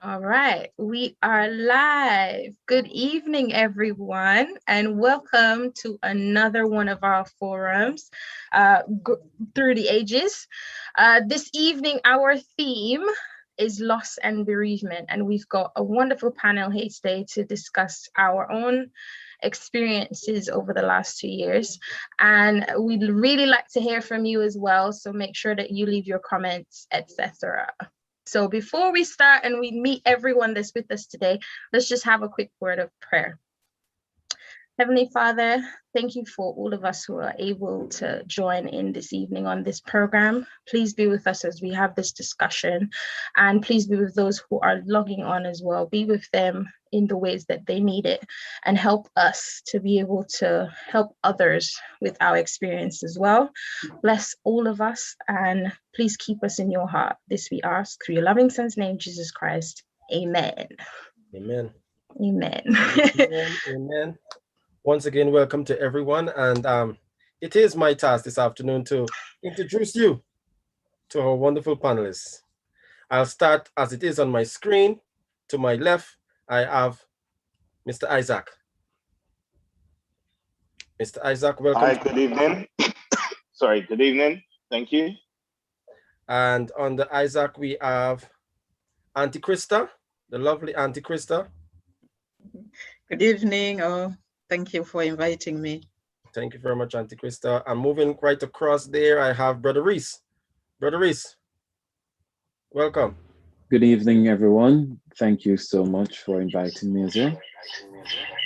All right, we are live. Good evening, everyone, and welcome to another one of our forums through the ages. This evening, our theme is loss and bereavement, and we've got a wonderful panel here today to discuss our own experiences over the last 2 years, and we'd really like to hear from you as well, so make sure that you leave your comments, etc. So before we start and we meet everyone that's with us today, let's just have a quick word of prayer. Heavenly Father, thank you for all of us who are able to join in this evening on this program. Please be with us as we have this discussion, and please be with those who are logging on as well. Be with them in the ways that they need it, and help us to be able to help others with our experience as well. Bless all of us, and please keep us in your heart. This we ask through your loving Son's name, Jesus Christ. Amen. Amen. Amen. Amen. Amen. Once again, welcome to everyone. And it is my task this afternoon to introduce you to our wonderful panelists. I'll start as it is on my screen. To my left, I have Mr. Isaac. Mr. Isaac, welcome. Hi, good evening. Sorry, good evening. Thank you. And on the Isaac, we have Auntie Krista, the lovely Auntie Krista. Good evening. Thank you for inviting me. Thank you very much, Auntie Krista. I'm moving right across there. I have Brother Reese. Brother Reese, welcome. Good evening, everyone. Thank you so much for inviting me as well.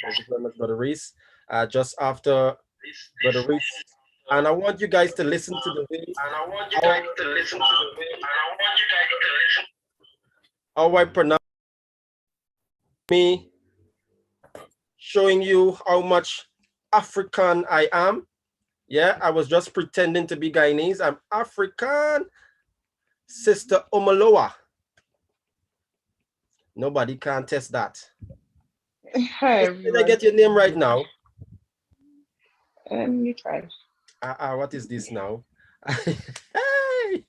Thank you very much, Brother Reese. Just after Brother Reese, and I want you guys to listen to the way. How I pronounce me, showing you how much African I am. Yeah, I was just pretending to be Guyanese. I'm African. Sister Omoloa. Nobody can test that. Hi, Did I get your name right now? You try. What is this now? Hey!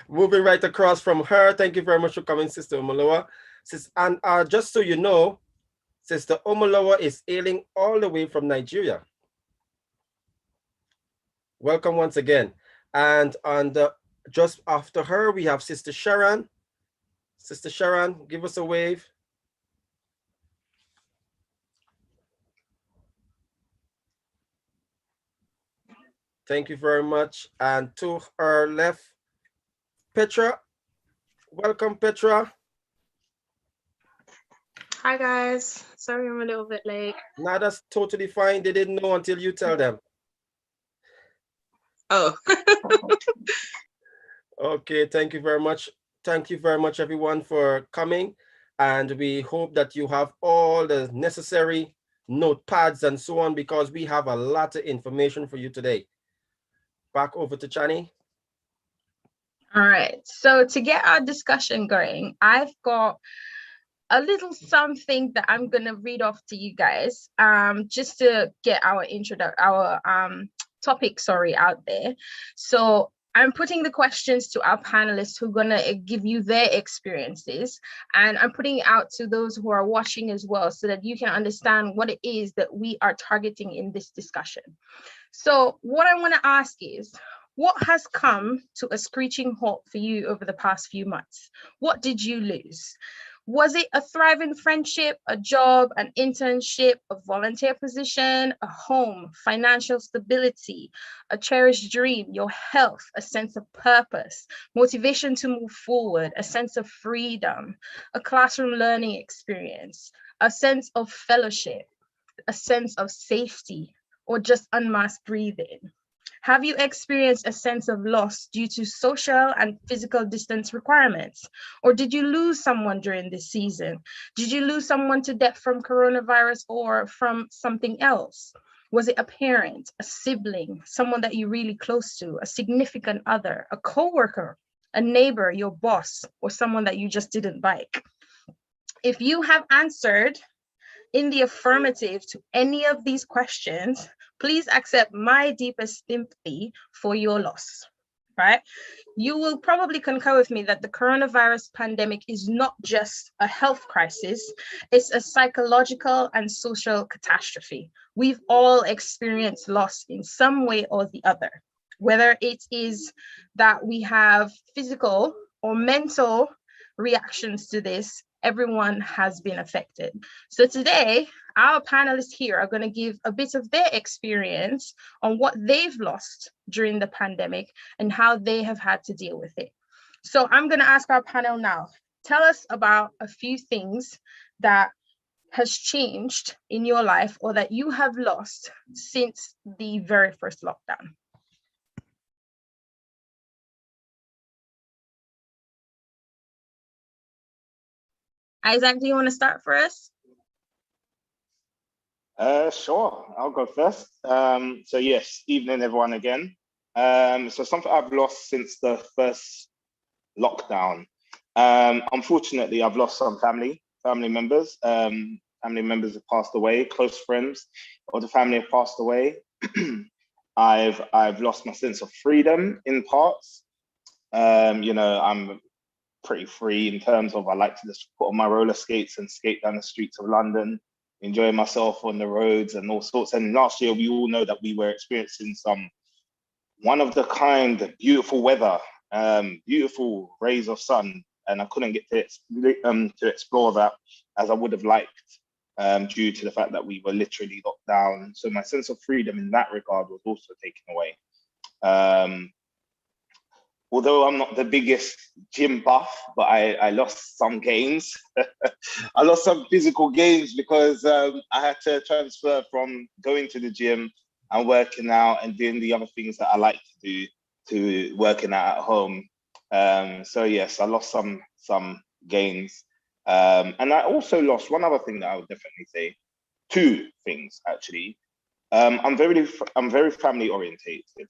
Moving right across from her. Thank you very much for coming, Sister Omoloa. And just so you know, Sister Omoloa is hailing all the way from Nigeria. Welcome once again. And just after her, we have Sister Sharon. Sister Sharon, give us a wave. Thank you very much. And to her left, Petra. Welcome, Petra. Hi, guys. Sorry I'm a little bit late. Nah, that's totally fine. They didn't know until you tell them. Oh. Okay, thank you very much. Thank you very much, everyone, for coming. And we hope that you have all the necessary notepads and so on, because we have a lot of information for you today. Back over to Chani. All right, so to get our discussion going, I've got a little something that I'm gonna read off to you guys, just to get our topic out there. So I'm putting the questions to our panelists who are gonna give you their experiences, and I'm putting it out to those who are watching as well, so that you can understand what it is that we are targeting in this discussion. So what I wanna ask is, what has come to a screeching halt for you over the past few months? What did you lose? Was it a thriving friendship, a job, an internship, a volunteer position, a home, financial stability, a cherished dream, your health, a sense of purpose, motivation to move forward, a sense of freedom, a classroom learning experience, a sense of fellowship, a sense of safety, or just unmasked breathing? Have you experienced a sense of loss due to social and physical distance requirements? Or did you lose someone during this season? Did you lose someone to death from coronavirus or from something else? Was it a parent, a sibling, someone that you're really close to, a significant other, a coworker, a neighbor, your boss, or someone that you just didn't like? If you have answered in the affirmative to any of these questions, please accept my deepest sympathy for your loss. right? You will probably concur with me that the coronavirus pandemic is not just a health crisis, it's a psychological and social catastrophe. We've all experienced loss in some way or the other, whether it is that we have physical or mental reactions to this. Everyone has been affected. So today, our panelists here are going to give a bit of their experience on what they've lost during the pandemic and how they have had to deal with it. So I'm going to ask our panel now, tell us about a few things that has changed in your life or that you have lost since the very first lockdown. Isaac, do you want to start for us? Sure, I'll go first. So yes, evening everyone again. So something I've lost since the first lockdown. Unfortunately, I've lost some family members. Family members have passed away, close friends of the family have passed away. I've lost my sense of freedom in parts. You know, I'm pretty free in terms of I like to just put on my roller skates and skate down the streets of London, enjoy myself on the roads and all sorts. And last year, we all know that we were experiencing some one of the kind, beautiful weather, beautiful rays of sun, and I couldn't get to explore that as I would have liked due to the fact that we were literally locked down. So my sense of freedom in that regard was also taken away. Although I'm not the biggest gym buff, but I lost some gains. I lost some physical gains because I had to transfer from going to the gym and working out and doing the other things that I like to do to working out at home. So yes, I lost some gains. And I also lost one other thing that I would definitely say, two things actually. I'm very family orientated.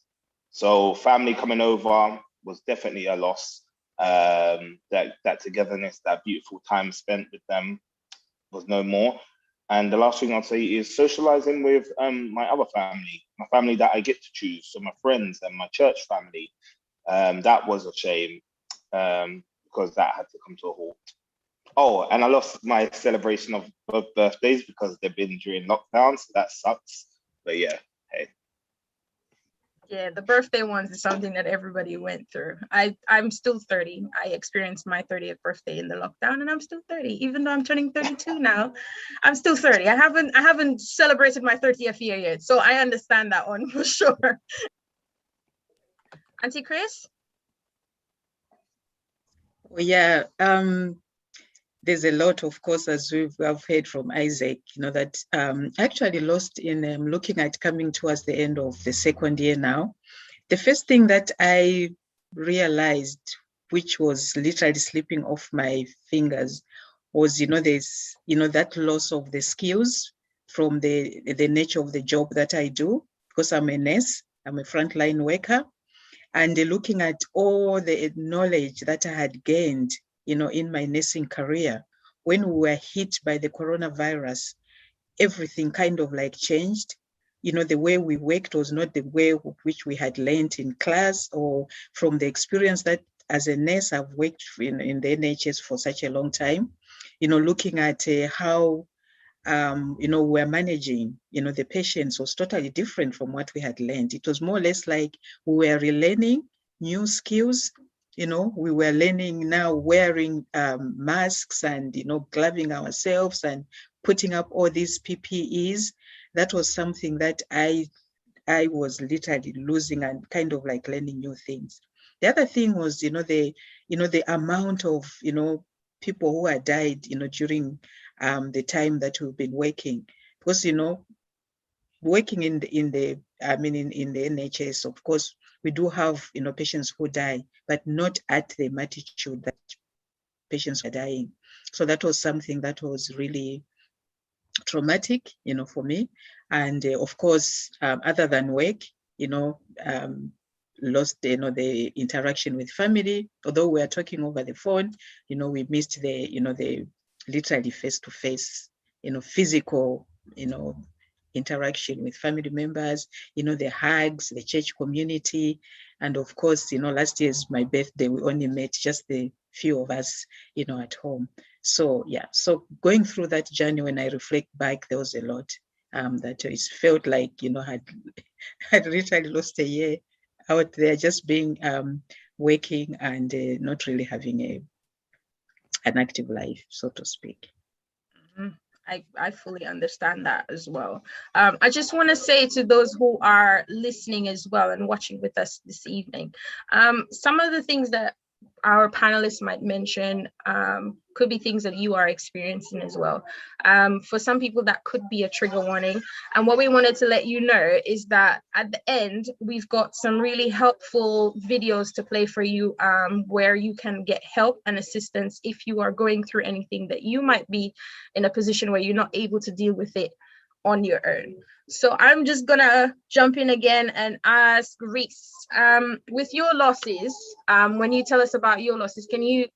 So family coming over was definitely a loss. That togetherness, that beautiful time spent with them was no more. And the last thing I'll say is socializing with my other family, my family that I get to choose, so my friends and my church family. That was a shame because that had to come to a halt. Oh, and I lost my celebration of both birthdays because they've been during lockdown, so that sucks. But yeah, hey. Yeah, the birthday ones is something that everybody went through. I'm still 30. I experienced my 30th birthday in the lockdown, and I'm still 30. Even though I'm turning 32 now, I'm still 30. I haven't celebrated my 30th year yet, so I understand that one for sure. Auntie Chris? Well, yeah, there's a lot, of course, as we've heard from Isaac, you know, that actually lost in looking at coming towards the end of the second year now. The first thing that I realized, which was literally slipping off my fingers, was, you know, there's, you know, that loss of the skills from the nature of the job that I do, because I'm a nurse, I'm a frontline worker, and looking at all the knowledge that I had gained, you know, in my nursing career, when we were hit by the coronavirus, everything kind of like changed. You know, the way we worked was not the way which we had learned in class or from the experience that as a nurse, I've worked in the NHS for such a long time, you know, looking at how, you know, we're managing, you know, the patients was totally different from what we had learned. It was more or less like we were relearning new skills. You know, we were learning now wearing masks and, you know, gloving ourselves and putting up all these PPEs. That was something that I was literally losing and kind of like learning new things. The other thing was, you know, the amount of, you know, people who had died, you know, during the time that we've been working, because, you know, working in the NHS, of course, we do have, you know, patients who die, but not at the magnitude that patients are dying. So that was something that was really traumatic, you know, for me. And of course, other than work, you know, lost, you know, the interaction with family. Although we are talking over the phone, you know, we missed the, you know, the literally face-to-face, you know, physical, you know, interaction with family members, the hugs, the church community. And of course, last year's my birthday, we only met just the few of us, at home. So yeah, so going through that journey, when I reflect back, there was a lot that it felt like, had literally lost a year out there, just being working and not really having an active life, so to speak. Mm-hmm. I fully understand that as well. I just want to say to those who are listening as well and watching with us this evening, some of the things that our panelists might mention could be things that you are experiencing as well. For some people, that could be a trigger warning. And what we wanted to let you know is that at the end, we've got some really helpful videos to play for you where you can get help and assistance if you are going through anything that you might be in a position where you're not able to deal with it on your own. So I'm just gonna jump in again and ask Reese, with your losses, when you tell us about your losses, can you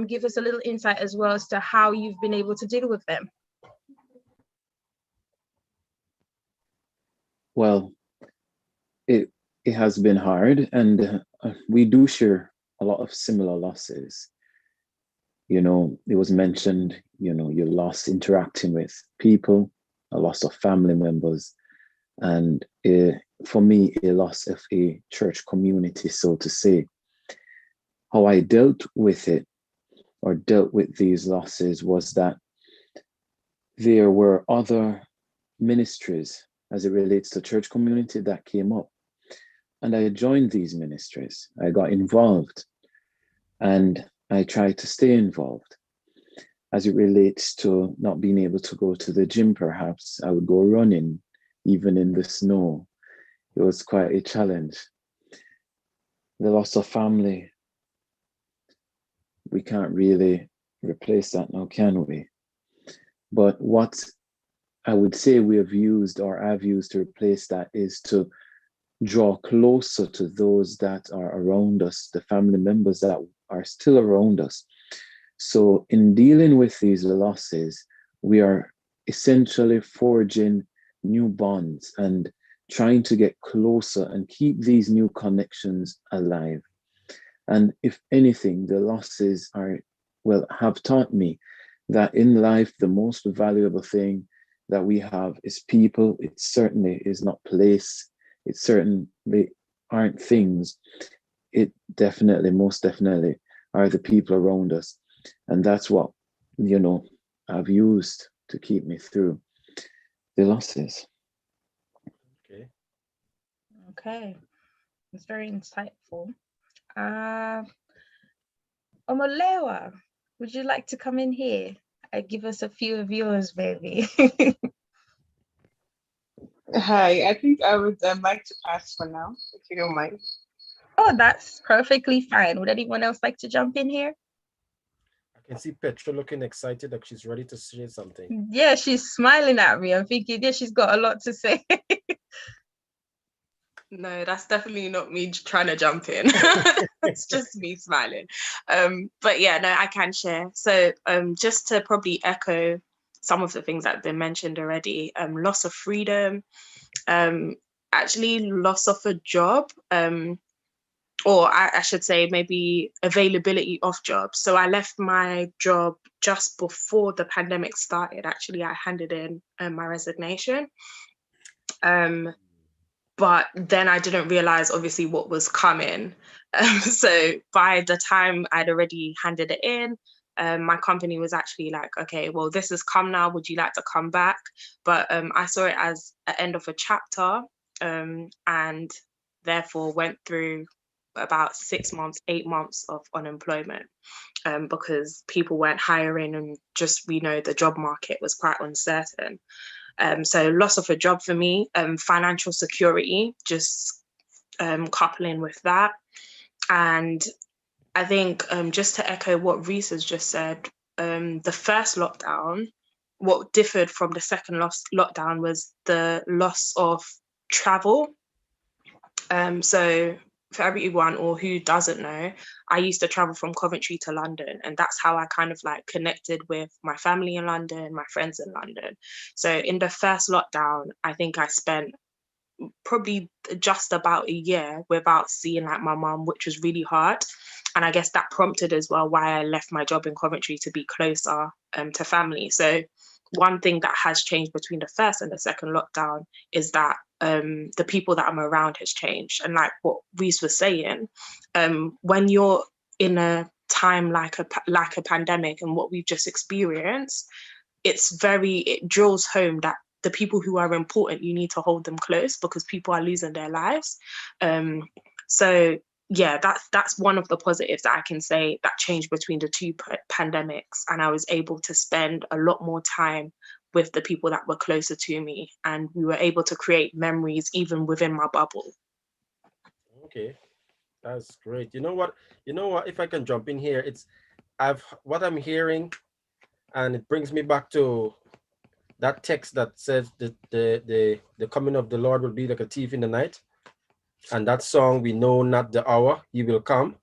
give us a little insight as well as to how you've been able to deal with them? Well, it has been hard, and we do share a lot of similar losses. It was mentioned, you lost interacting with people, a loss of family members, and for me, a loss of a church community, so to say. How I dealt with it, or dealt with these losses, was that there were other ministries as it relates to church community that came up. And I joined these ministries. I got involved, and I tried to stay involved. As it relates to not being able to go to the gym, perhaps, I would go running, even in the snow. It was quite a challenge. The loss of family, we can't really replace that now, can we? But what I would say we have used, or I've used, to replace that is to draw closer to those that are around us, the family members that are still around us. So in dealing with these losses, we are essentially forging new bonds and trying to get closer and keep these new connections alive. And if anything, the losses have taught me that in life, the most valuable thing that we have is people. It certainly is not place. It certainly aren't things. It definitely, most definitely, are the people around us. And that's what, I've used to keep me through the losses. Okay. It's very insightful. Omolewa, would you like to come in here? Give us a few of yours, baby. Hi, I think I would like to pass for now, if you don't mind. Oh, that's perfectly fine. Would anyone else like to jump in here? I can see Petra looking excited, like she's ready to say something. Yeah, she's smiling at me. I'm thinking, yeah, she's got a lot to say. No, that's definitely not me trying to jump in. It's just me smiling. But yeah, no, I can share. So just to probably echo some of the things that have been mentioned already, loss of freedom, actually loss of a job, or I should say maybe availability of jobs. So I left my job just before the pandemic started. Actually, I handed in my resignation. But then I didn't realize obviously what was coming. So by the time I'd already handed it in, my company was actually like, okay, well, this has come now. Would you like to come back? But I saw it as an end of a chapter, and therefore went through about 6 months, 8 months of unemployment, because people weren't hiring, and just, we know the job market was quite uncertain. So loss of a job for me, financial security, just coupling with that. And I think just to echo what Reese has just said, the first lockdown, what differed from the second lockdown was the loss of travel. So for everyone or who doesn't know, I used to travel from Coventry to London, and that's how I kind of like connected with my family in London, my friends in London. So in the first lockdown, I think I spent probably just about a year without seeing like my mum, which was really hard. And I guess that prompted as well why I left my job in Coventry to be closer to family. So one thing that has changed between the first and the second lockdown is that the people that I'm around has changed. And like what Reese was saying, when you're in a time like a pandemic and what we've just experienced, it drills home that the people who are important, you need to hold them close because people are losing their lives. So yeah, that's one of the positives that I can say that changed between the two pandemics, and I was able to spend a lot more time with the people that were closer to me, and we were able to create memories even within my bubble. Okay, that's great. You know what? If I can jump in here, what I'm hearing, and it brings me back to that text that says that the coming of the Lord will be like a thief in the night. And that song, we know not the hour he will come,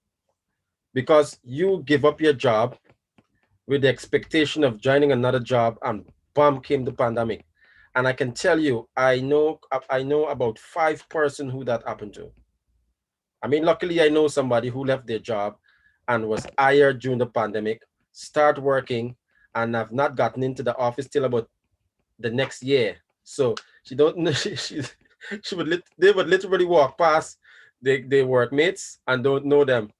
because you give up your job with the expectation of joining another job, and bam, came the pandemic. And I can tell you, I know about 5 persons who that happened to. I mean, luckily I know somebody who left their job and was hired during the pandemic, start working, and have not gotten into the office till about the next year. So she don't know, they would literally walk past their workmates and don't know them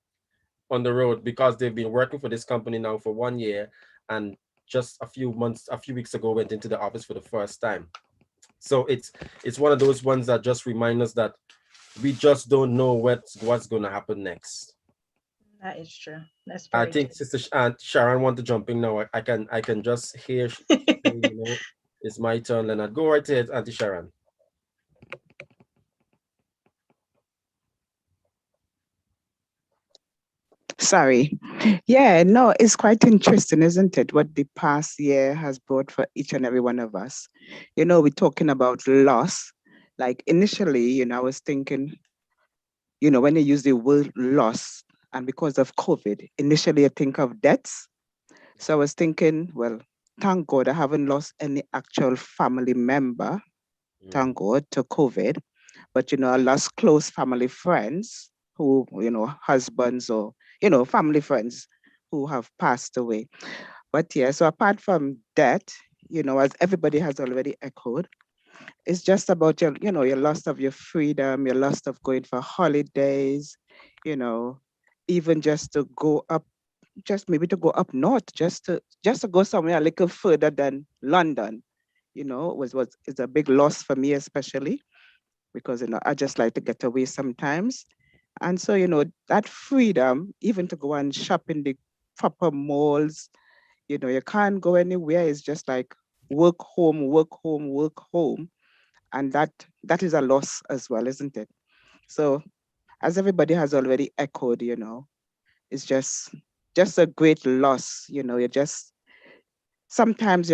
on the road, because they've been working for this company now for 1 year, and just a few weeks ago went into the office for the first time. So it's one of those ones that just remind us that we just don't know what's going to happen next. That is true. That's I very think true. Sister Aunt Sharon want to jump in now. I can just hear, it's my turn, Leonard. Go right ahead, Auntie Sharon. Sorry. Yeah, no, it's quite interesting, isn't it? What the past year has brought for each and every one of us. We're talking about loss. Like initially, I was thinking, when you use the word loss, and because of COVID, initially I think of deaths. So I was thinking, well, thank God I haven't lost any actual family member, thank God, to COVID. But, I lost close family friends who, husbands or, family friends who have passed away. But yeah, so apart from that, as everybody has already echoed, it's just about your loss of your freedom, your loss of going for holidays, even just to go up, just maybe to go up north, just to go somewhere a little further than London, is a big loss for me, especially because I just like to get away sometimes. And so, that freedom, even to go and shop in the proper malls, you can't go anywhere. It's just like work, home, work, home, work, home. And that is a loss as well, isn't it? So as everybody has already echoed, it's just a great loss. You just, sometimes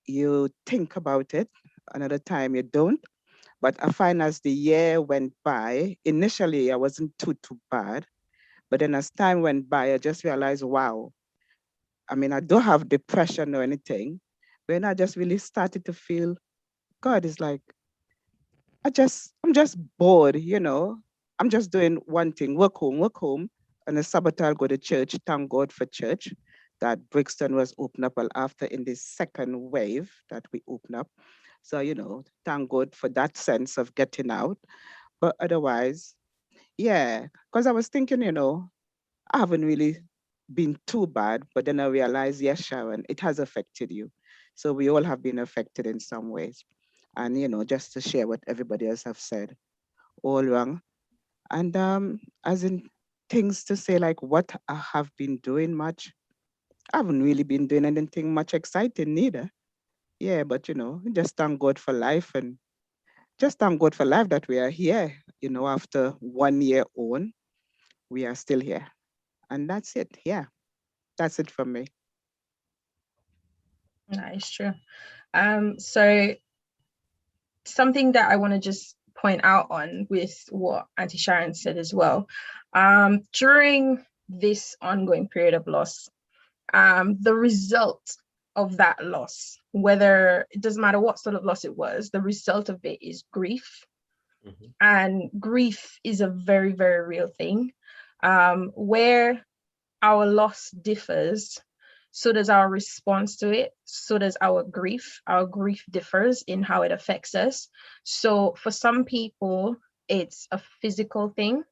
you think about it, another time you don't. But I find as the year went by, initially I wasn't too bad. But then as time went by, I just realized, wow, I mean, I don't have depression or anything. When I just really started to feel, God is like, I'm just bored, I'm just doing one thing, work home. And the Sabbath I'll go to church, thank God for church, that Brixton was opened up well after in the second wave that we opened up. So, thank God for that sense of getting out. But otherwise, yeah, because I was thinking, I haven't really been too bad, but then I realized, yes, Sharon, it has affected you. So we all have been affected in some ways. And, just to share what everybody else have said, all wrong. And as in things to say, like what I have been doing much, I haven't really been doing anything much exciting neither. Yeah, but, just thank God for life, and just thank God for life that we are here, after 1 year on, we are still here. And that's it. Yeah, that's it from me. That is true. So something that I want to just point out on with what Auntie Sharon said as well. During this ongoing period of loss, the result of that loss, whether it doesn't matter what sort of loss it was, the result of it is grief. And grief is a very, very real thing. Where our loss differs, so does our response to it, so does our grief. Our grief differs in how it affects us. So for some people, it's a physical thing,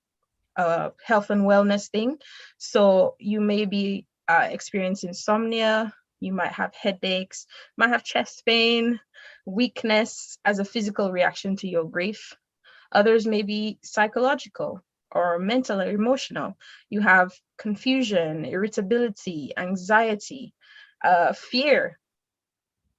a health and wellness thing. So you may be experiencing insomnia, you might have headaches, might have chest pain, weakness as a physical reaction to your grief. Others may be psychological or mental or emotional. You have confusion, irritability, anxiety, fear.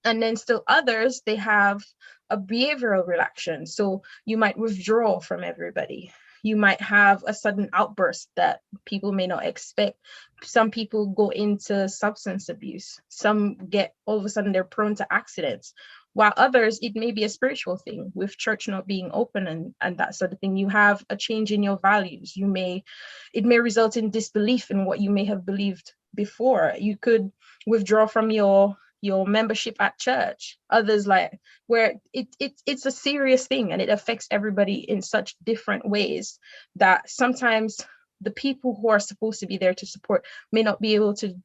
And then still others, they have a behavioral reaction. So you might withdraw from everybody. You might have a sudden outburst that people may not expect. Some people go into substance abuse. Some get, all of a sudden, they're prone to accidents. While others, it may be a spiritual thing, with church not being open and that sort of thing. You have a change in your values. It may result in disbelief in what you may have believed before. You could withdraw from your membership at church. Others, like, where it's a serious thing and it affects everybody in such different ways that sometimes the people who are supposed to be there to support may not be able to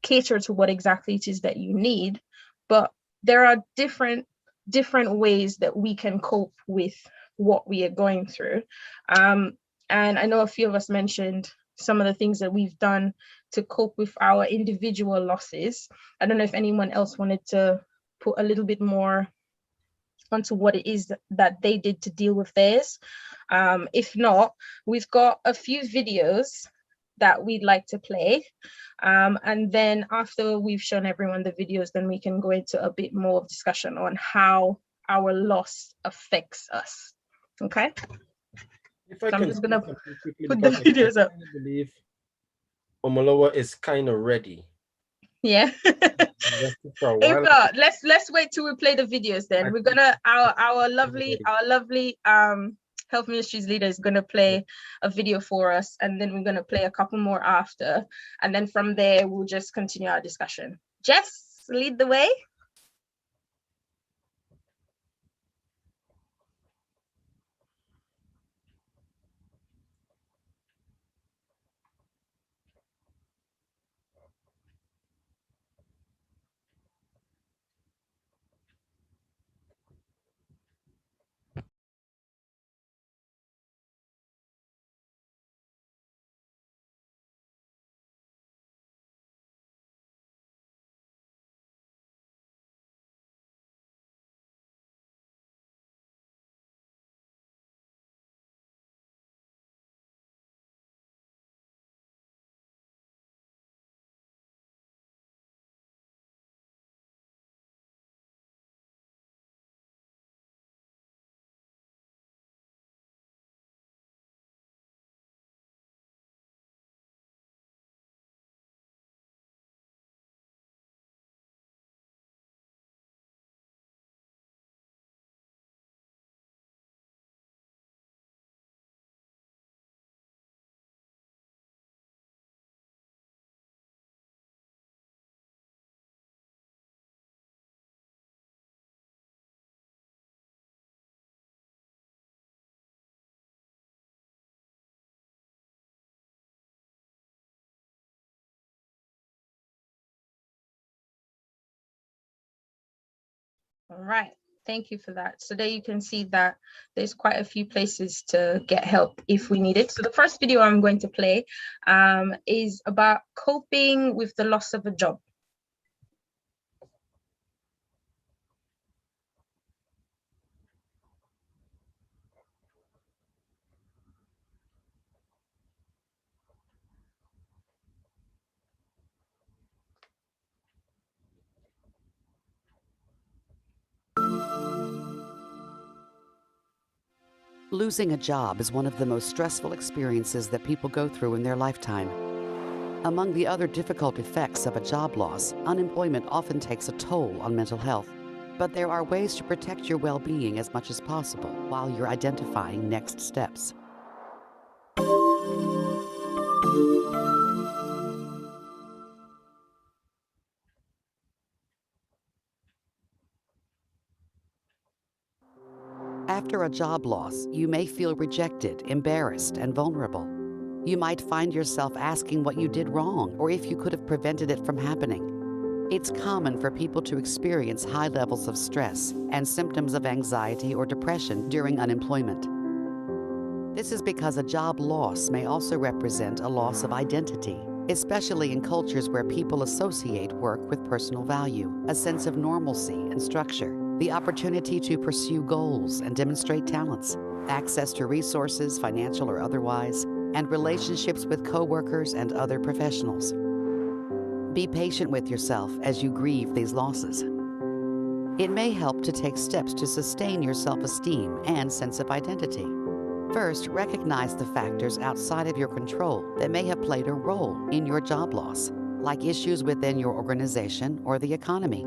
cater to what exactly it is that you need. But there are different ways that we can cope with what we are going through. And I know a few of us mentioned some of the things that we've done to cope with our individual losses. I don't know if anyone else wanted to put a little bit more onto what it is that they did to deal with theirs. If not, we've got a few videos that we'd like to play. And then after we've shown everyone the videos, then we can go into a bit more of discussion on how our loss affects us. Okay? So I'm just gonna put the videos up. I believe Omolowa is kind of ready. Yeah. If not, let's wait till we play the videos. Then we're gonna our lovely health ministries leader is gonna play a video for us, and then we're gonna play a couple more after, and then from there we'll just continue our discussion. Jess, lead the way. All right, thank you for that. So there you can see that there's quite a few places to get help if we need it. So the first video I'm going to play is about coping with the loss of a job. Losing a job is one of the most stressful experiences that people go through in their lifetime. Among the other difficult effects of a job loss, unemployment often takes a toll on mental health. But there are ways to protect your well-being as much as possible while you're identifying next steps. After a job loss, you may feel rejected, embarrassed, and vulnerable. You might find yourself asking what you did wrong or if you could have prevented it from happening. It's common for people to experience high levels of stress and symptoms of anxiety or depression during unemployment. This is because a job loss may also represent a loss of identity, especially in cultures where people associate work with personal value, a sense of normalcy and structure, the opportunity to pursue goals and demonstrate talents, access to resources, financial or otherwise, and relationships with coworkers and other professionals. Be patient with yourself as you grieve these losses. It may help to take steps to sustain your self-esteem and sense of identity. First, recognize the factors outside of your control that may have played a role in your job loss, like issues within your organization or the economy.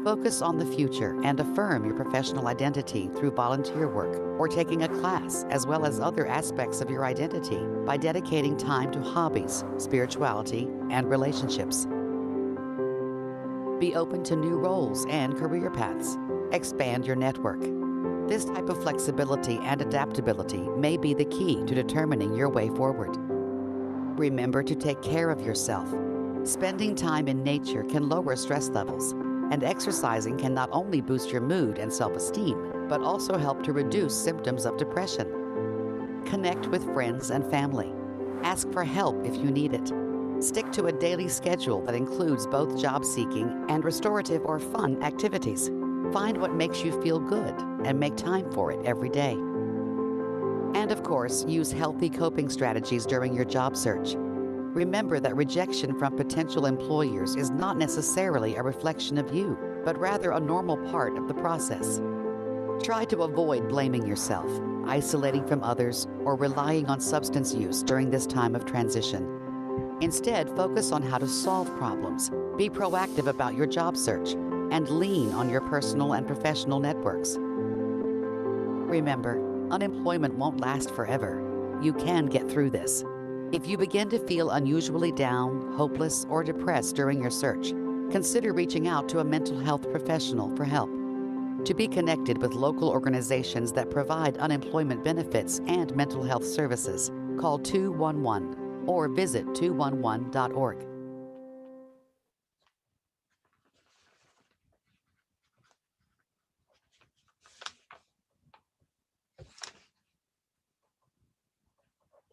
Focus on the future and affirm your professional identity through volunteer work or taking a class, as well as other aspects of your identity by dedicating time to hobbies, spirituality, and relationships. Be open to new roles and career paths. Expand your network. This type of flexibility and adaptability may be the key to determining your way forward. Remember to take care of yourself. Spending time in nature can lower stress levels, and exercising can not only boost your mood and self-esteem, but also help to reduce symptoms of depression. Connect with friends and family. Ask for help if you need it. Stick to a daily schedule that includes both job-seeking and restorative or fun activities. Find what makes you feel good and make time for it every day. And of course, use healthy coping strategies during your job search. Remember that rejection from potential employers is not necessarily a reflection of you, but rather a normal part of the process. Try to avoid blaming yourself, isolating from others, or relying on substance use during this time of transition. Instead, focus on how to solve problems, be proactive about your job search, and lean on your personal and professional networks. Remember, unemployment won't last forever. You can get through this. If you begin to feel unusually down, hopeless, or depressed during your search, consider reaching out to a mental health professional for help. To be connected with local organizations that provide unemployment benefits and mental health services, call 211 or visit 211.org.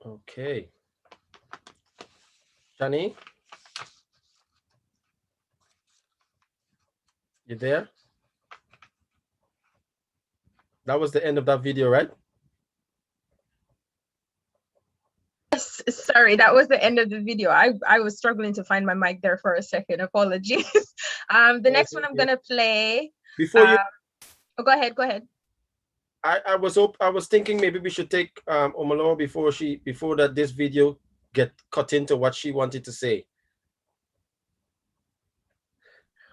Okay. Shani? You there? That was the end of that video, right? Yes, sorry, that was the end of the video. I was struggling to find my mic there for a second. Apologies. The next one I'm gonna play. Before you, oh, go ahead. I was thinking maybe we should take Omolo before that this video get cut into what she wanted to say.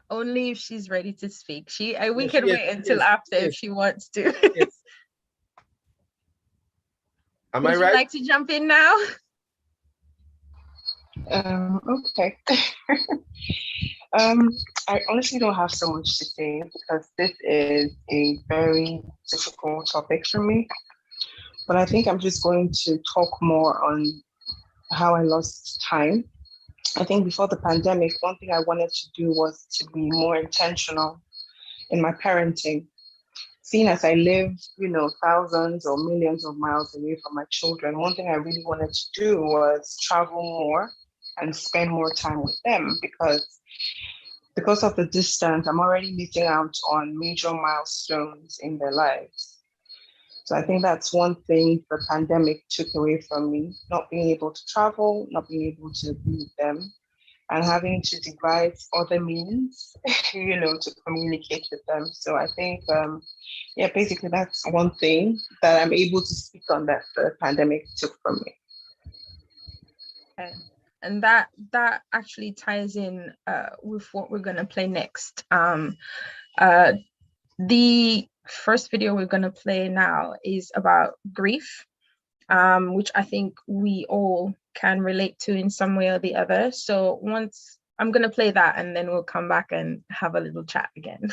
Only if she's ready to speak. We Yes, can yes, wait until yes, after yes. if she wants to. Yes. Am I Would right? you like to jump in now? Okay. I honestly don't have so much to say because this is a very difficult topic for me. But I think I'm just going to talk more on how I lost time. I think before the pandemic, one thing I wanted to do was to be more intentional in my parenting. Seeing as I live, thousands or millions of miles away from my children, one thing I really wanted to do was travel more and spend more time with them because of the distance, I'm already missing out on major milestones in their lives. So I think that's one thing the pandemic took away from me, not being able to travel, not being able to be with them, and having to devise other means, to communicate with them. So I think, basically that's one thing that I'm able to speak on that the pandemic took from me. Okay. And that actually ties in with what we're going to play next. The first video we're going to play now is about grief, which I think we all can relate to in some way or the other. So once I'm going to play that, and then we'll come back and have a little chat again.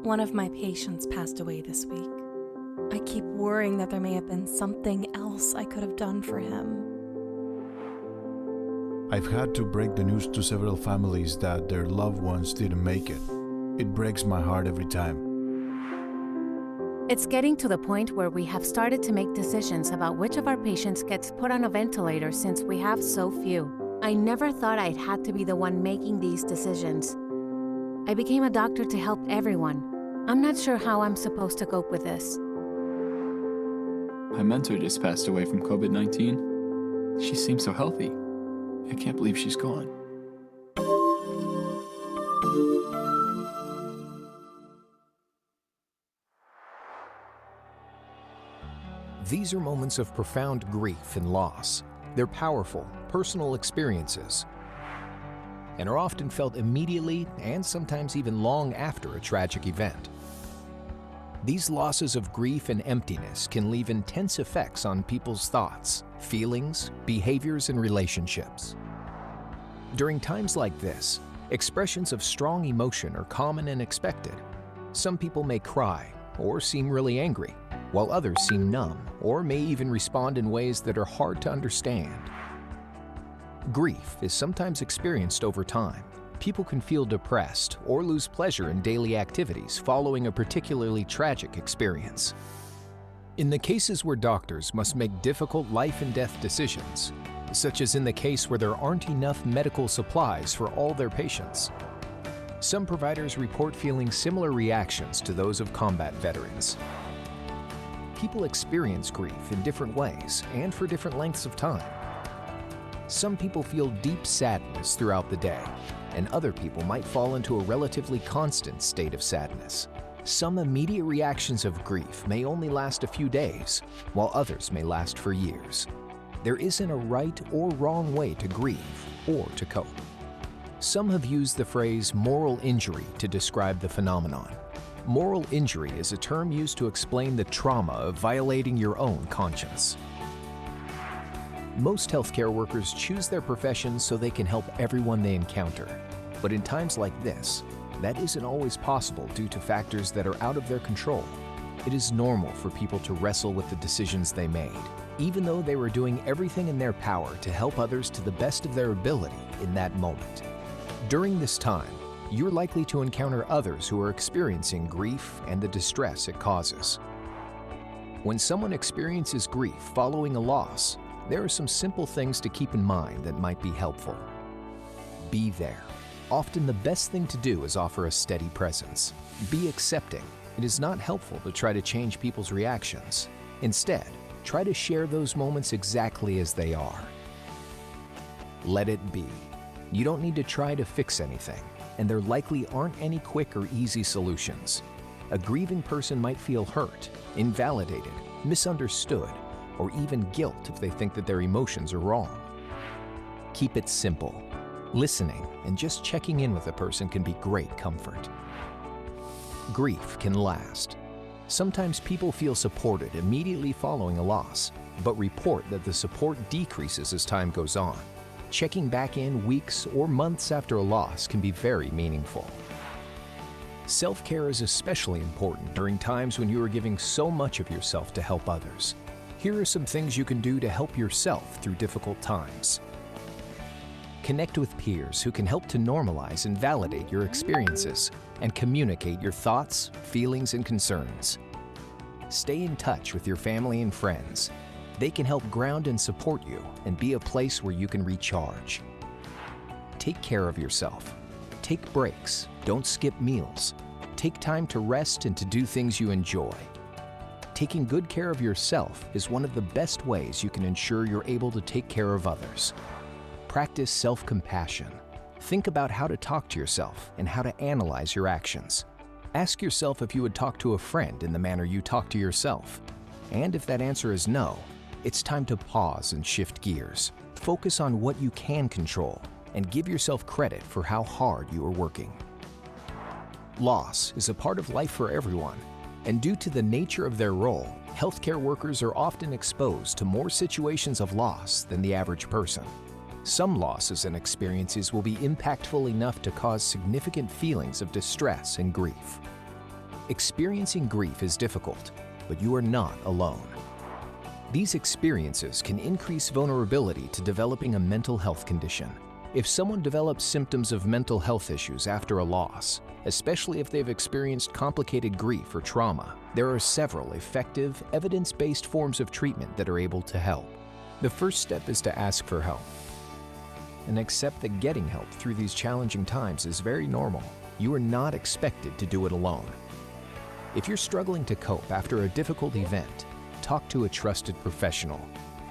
One of my patients passed away this week. I keep worrying that there may have been something else I could have done for him. I've had to break the news to several families that their loved ones didn't make it. It breaks my heart every time. It's getting to the point where we have started to make decisions about which of our patients gets put on a ventilator since we have so few. I never thought I'd had to be the one making these decisions. I became a doctor to help everyone. I'm not sure how I'm supposed to cope with this. My mentor just passed away from COVID-19. She seems so healthy. I can't believe she's gone. These are moments of profound grief and loss. They're powerful, personal experiences, and are often felt immediately and sometimes even long after a tragic event. These losses of grief and emptiness can leave intense effects on people's thoughts, feelings, behaviors, and relationships. During times like this, expressions of strong emotion are common and expected. Some people may cry or seem really angry, while others seem numb or may even respond in ways that are hard to understand. Grief is sometimes experienced over time. People can feel depressed or lose pleasure in daily activities following a particularly tragic experience. In the cases where doctors must make difficult life and death decisions, such as in the case where there aren't enough medical supplies for all their patients, some providers report feeling similar reactions to those of combat veterans. People experience grief in different ways and for different lengths of time. Some people feel deep sadness throughout the day, and other people might fall into a relatively constant state of sadness. Some immediate reactions of grief may only last a few days, while others may last for years. There isn't a right or wrong way to grieve or to cope. Some have used the phrase moral injury to describe the phenomenon. Moral injury is a term used to explain the trauma of violating your own conscience. Most healthcare workers choose their profession so they can help everyone they encounter. But in times like this, that isn't always possible due to factors that are out of their control. It is normal for people to wrestle with the decisions they made, even though they were doing everything in their power to help others to the best of their ability in that moment. During this time, you're likely to encounter others who are experiencing grief and the distress it causes. When someone experiences grief following a loss, there are some simple things to keep in mind that might be helpful. Be there. Often the best thing to do is offer a steady presence. Be accepting. It is not helpful to try to change people's reactions. Instead, try to share those moments exactly as they are. Let it be. You don't need to try to fix anything, and there likely aren't any quick or easy solutions. A grieving person might feel hurt, invalidated, misunderstood, or even guilt if they think that their emotions are wrong. Keep it simple. Listening and just checking in with a person can be great comfort. Grief can last. Sometimes people feel supported immediately following a loss, but report that the support decreases as time goes on. Checking back in weeks or months after a loss can be very meaningful. Self-care is especially important during times when you are giving so much of yourself to help others. Here are some things you can do to help yourself through difficult times. Connect with peers who can help to normalize and validate your experiences and communicate your thoughts, feelings, and concerns. Stay in touch with your family and friends. They can help ground and support you and be a place where you can recharge. Take care of yourself. Take breaks. Don't skip meals. Take time to rest and to do things you enjoy. Taking good care of yourself is one of the best ways you can ensure you're able to take care of others. Practice self-compassion. Think about how to talk to yourself and how to analyze your actions. Ask yourself if you would talk to a friend in the manner you talk to yourself. And if that answer is no, it's time to pause and shift gears. Focus on what you can control and give yourself credit for how hard you are working. Loss is a part of life for everyone, and due to the nature of their role, healthcare workers are often exposed to more situations of loss than the average person. Some losses and experiences will be impactful enough to cause significant feelings of distress and grief. Experiencing grief is difficult, but you are not alone. These experiences can increase vulnerability to developing a mental health condition. If someone develops symptoms of mental health issues after a loss, especially if they've experienced complicated grief or trauma, there are several effective, evidence-based forms of treatment that are able to help. The first step is to ask for help and accept that getting help through these challenging times is very normal. You are not expected to do it alone. If you're struggling to cope after a difficult event, talk to a trusted professional.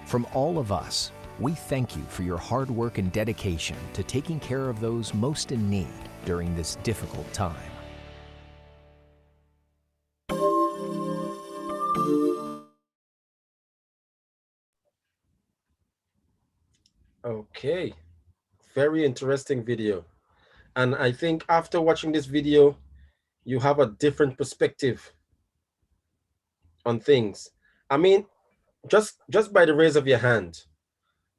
From all of us, we thank you for your hard work and dedication to taking care of those most in need during this difficult time. Okay, very interesting video. And I think after watching this video, you have a different perspective on things. I mean, just by the raise of your hand,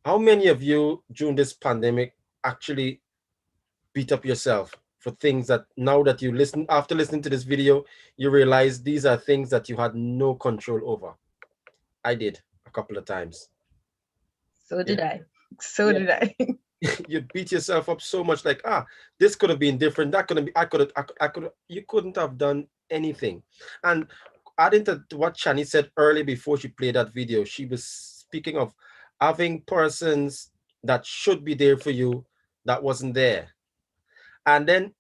how many of you during this pandemic actually beat up yourself for things that now that you listen, after listening to this video, you realize these are things that you had no control over? I did a couple of times. So did I. So did I. You beat yourself up so much, like, this could have been different. That could have been, you couldn't have done anything. And adding to what Shani said earlier before she played that video, she was speaking of having persons that should be there for you that wasn't there. And then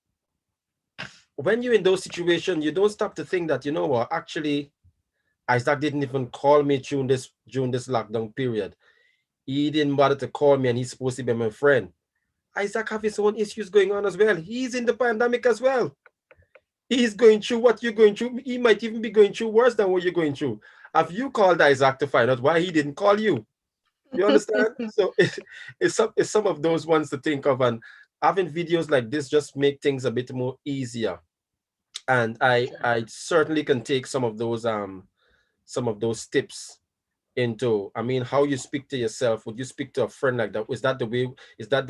when you're in those situations, you don't stop to think that, you know what, actually, Isaac didn't even call me during this lockdown period. He didn't bother to call me, and he's supposed to be my friend. Isaac have his own issues going on as well. He's in the pandemic as well. He's going through what you're going through. He might even be going through worse than what you're going through. Have you called Isaac to find out why he didn't call you? You understand? So it's some of those ones to think of, and having videos like this just make things a bit more easier. And I certainly can take some of those tips into, I mean, how you speak to yourself. Would you speak to a friend like that? Is that the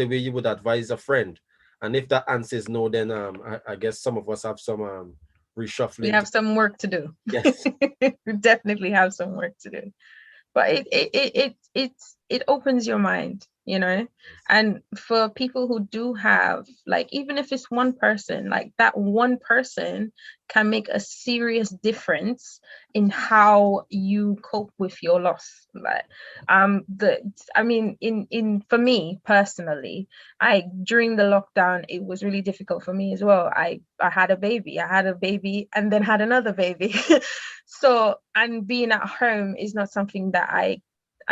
way you would advise a friend? And if that answer is no, then I guess some of us have some reshuffling. We have some work to do. Yes. We definitely have some work to do. But it opens your mind, you know. And for people who do have, like, even if it's one person, like that one person can make a serious difference in how you cope with your loss. Like, for me personally, during the lockdown, it was really difficult for me as well. I had a baby and then had another baby. So, and being at home is not something that I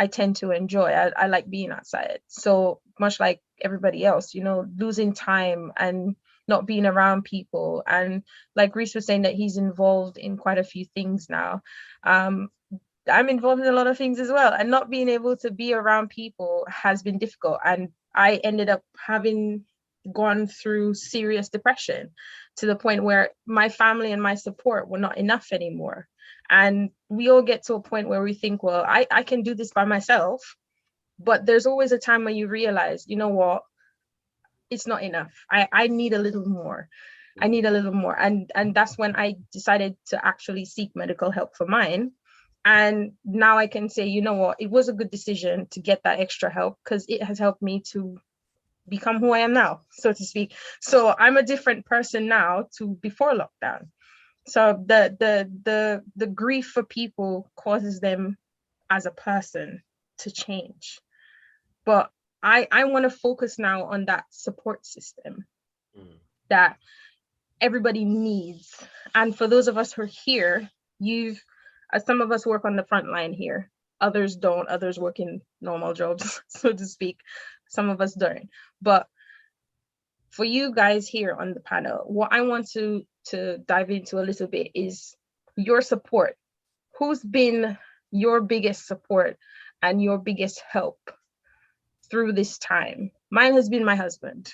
tend to enjoy. I like being outside. So much like everybody else, you know, losing time and not being around people. And like Reese was saying, that he's involved in quite a few things now. I'm involved in a lot of things as well. And not being able to be around people has been difficult. And I ended up having gone through serious depression to the point where my family and my support were not enough anymore. And we all get to a point where we think, well, I can do this by myself. But there's always a time when you realize, you know what, it's not enough. I need a little more. I need a little more. And that's when I decided to actually seek medical help for mine. And now I can say, you know what, it was a good decision to get that extra help, because it has helped me to become who I am now, so to speak. So I'm a different person now to before lockdown. So the grief for people causes them as a person to change. But I want to focus now on that support system that everybody needs. And for those of us who are here, some of us work on the front line here. Others don't. Others work in normal jobs, so to speak. Some of us don't. But for you guys here on the panel, what I want to dive into a little bit is your support. Who's been your biggest support and your biggest help through this time? Mine has been my husband.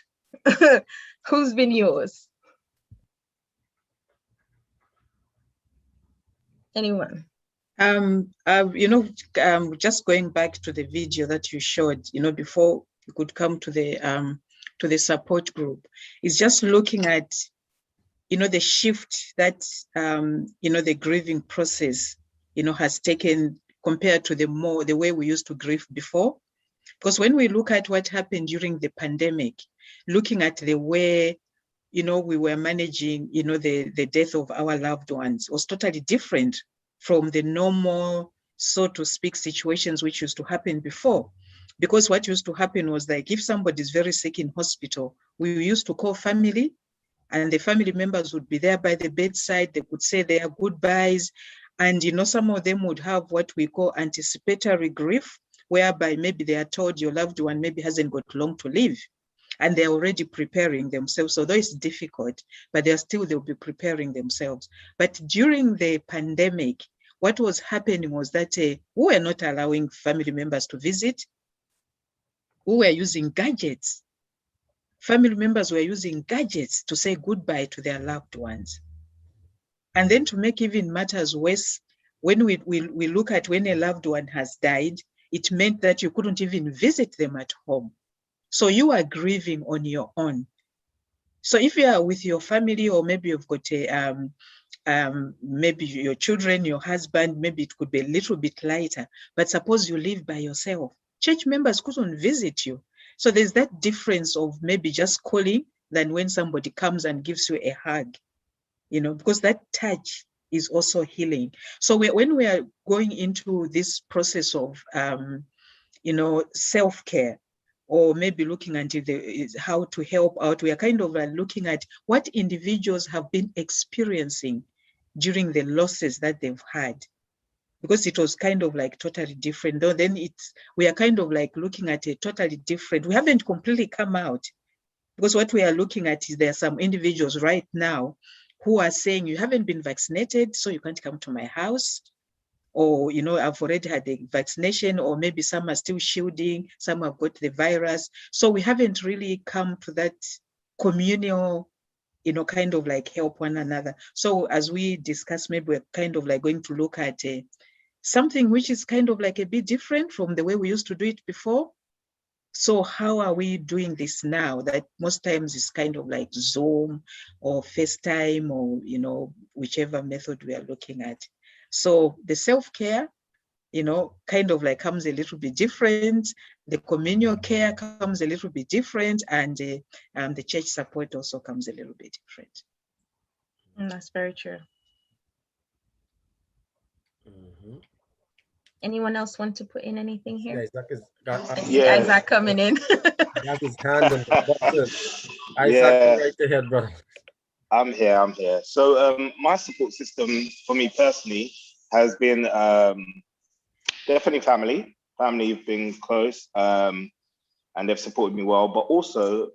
Who's been yours? Anyone? Just going back to the video that you showed, before you could come to the support group, is just looking at, the shift that, the grieving process, has taken compared to the way we used to grieve before. Because when we look at what happened during the pandemic, looking at the way, we were managing, the death of our loved ones was totally different from the normal, so to speak, situations which used to happen before. Because what used to happen was like, if somebody is very sick in hospital, we used to call family, and the family members would be there by the bedside. They could say their goodbyes. And, some of them would have what we call anticipatory grief, whereby maybe they are told your loved one maybe hasn't got long to live, and they're already preparing themselves. Although it's difficult, but they'll be preparing themselves. But during the pandemic, what was happening was that we were not allowing family members to visit. We were using gadgets. Family members were using gadgets to say goodbye to their loved ones. And then to make even matters worse, when we look at when a loved one has died, it meant that you couldn't even visit them at home. So you are grieving on your own. So if you are with your family, or maybe you've got maybe your children, your husband, maybe it could be a little bit lighter. But suppose you live by yourself, church members couldn't visit you. So there's that difference of maybe just calling than when somebody comes and gives you a hug, because that touch is also healing. So when we are going into this process of, self-care, or maybe looking at how to help out, we are kind of looking at what individuals have been experiencing during the losses that they've had, because it was kind of like totally different. Though then we are kind of like looking at a totally different, we haven't completely come out, because what we are looking at is there are some individuals right now who are saying you haven't been vaccinated, so you can't come to my house. Or, I've already had the vaccination, or maybe some are still shielding, some have got the virus. So we haven't really come to that communal, kind of like help one another. So as we discuss, maybe we're kind of like going to look at something which is kind of like a bit different from the way we used to do it before. So how are we doing this now? That most times is kind of like Zoom or FaceTime, or, whichever method we are looking at. So the self-care, kind of like comes a little bit different. The communal care comes a little bit different, and the church support also comes a little bit different. That's very true. Anyone else want to put in anything here? Yeah, Isaac coming in. Got his hand in the button. Isaac, Yeah. right ahead, brother. I'm here. So my support system for me personally has been definitely family. Family have been close, and they've supported me well. But also,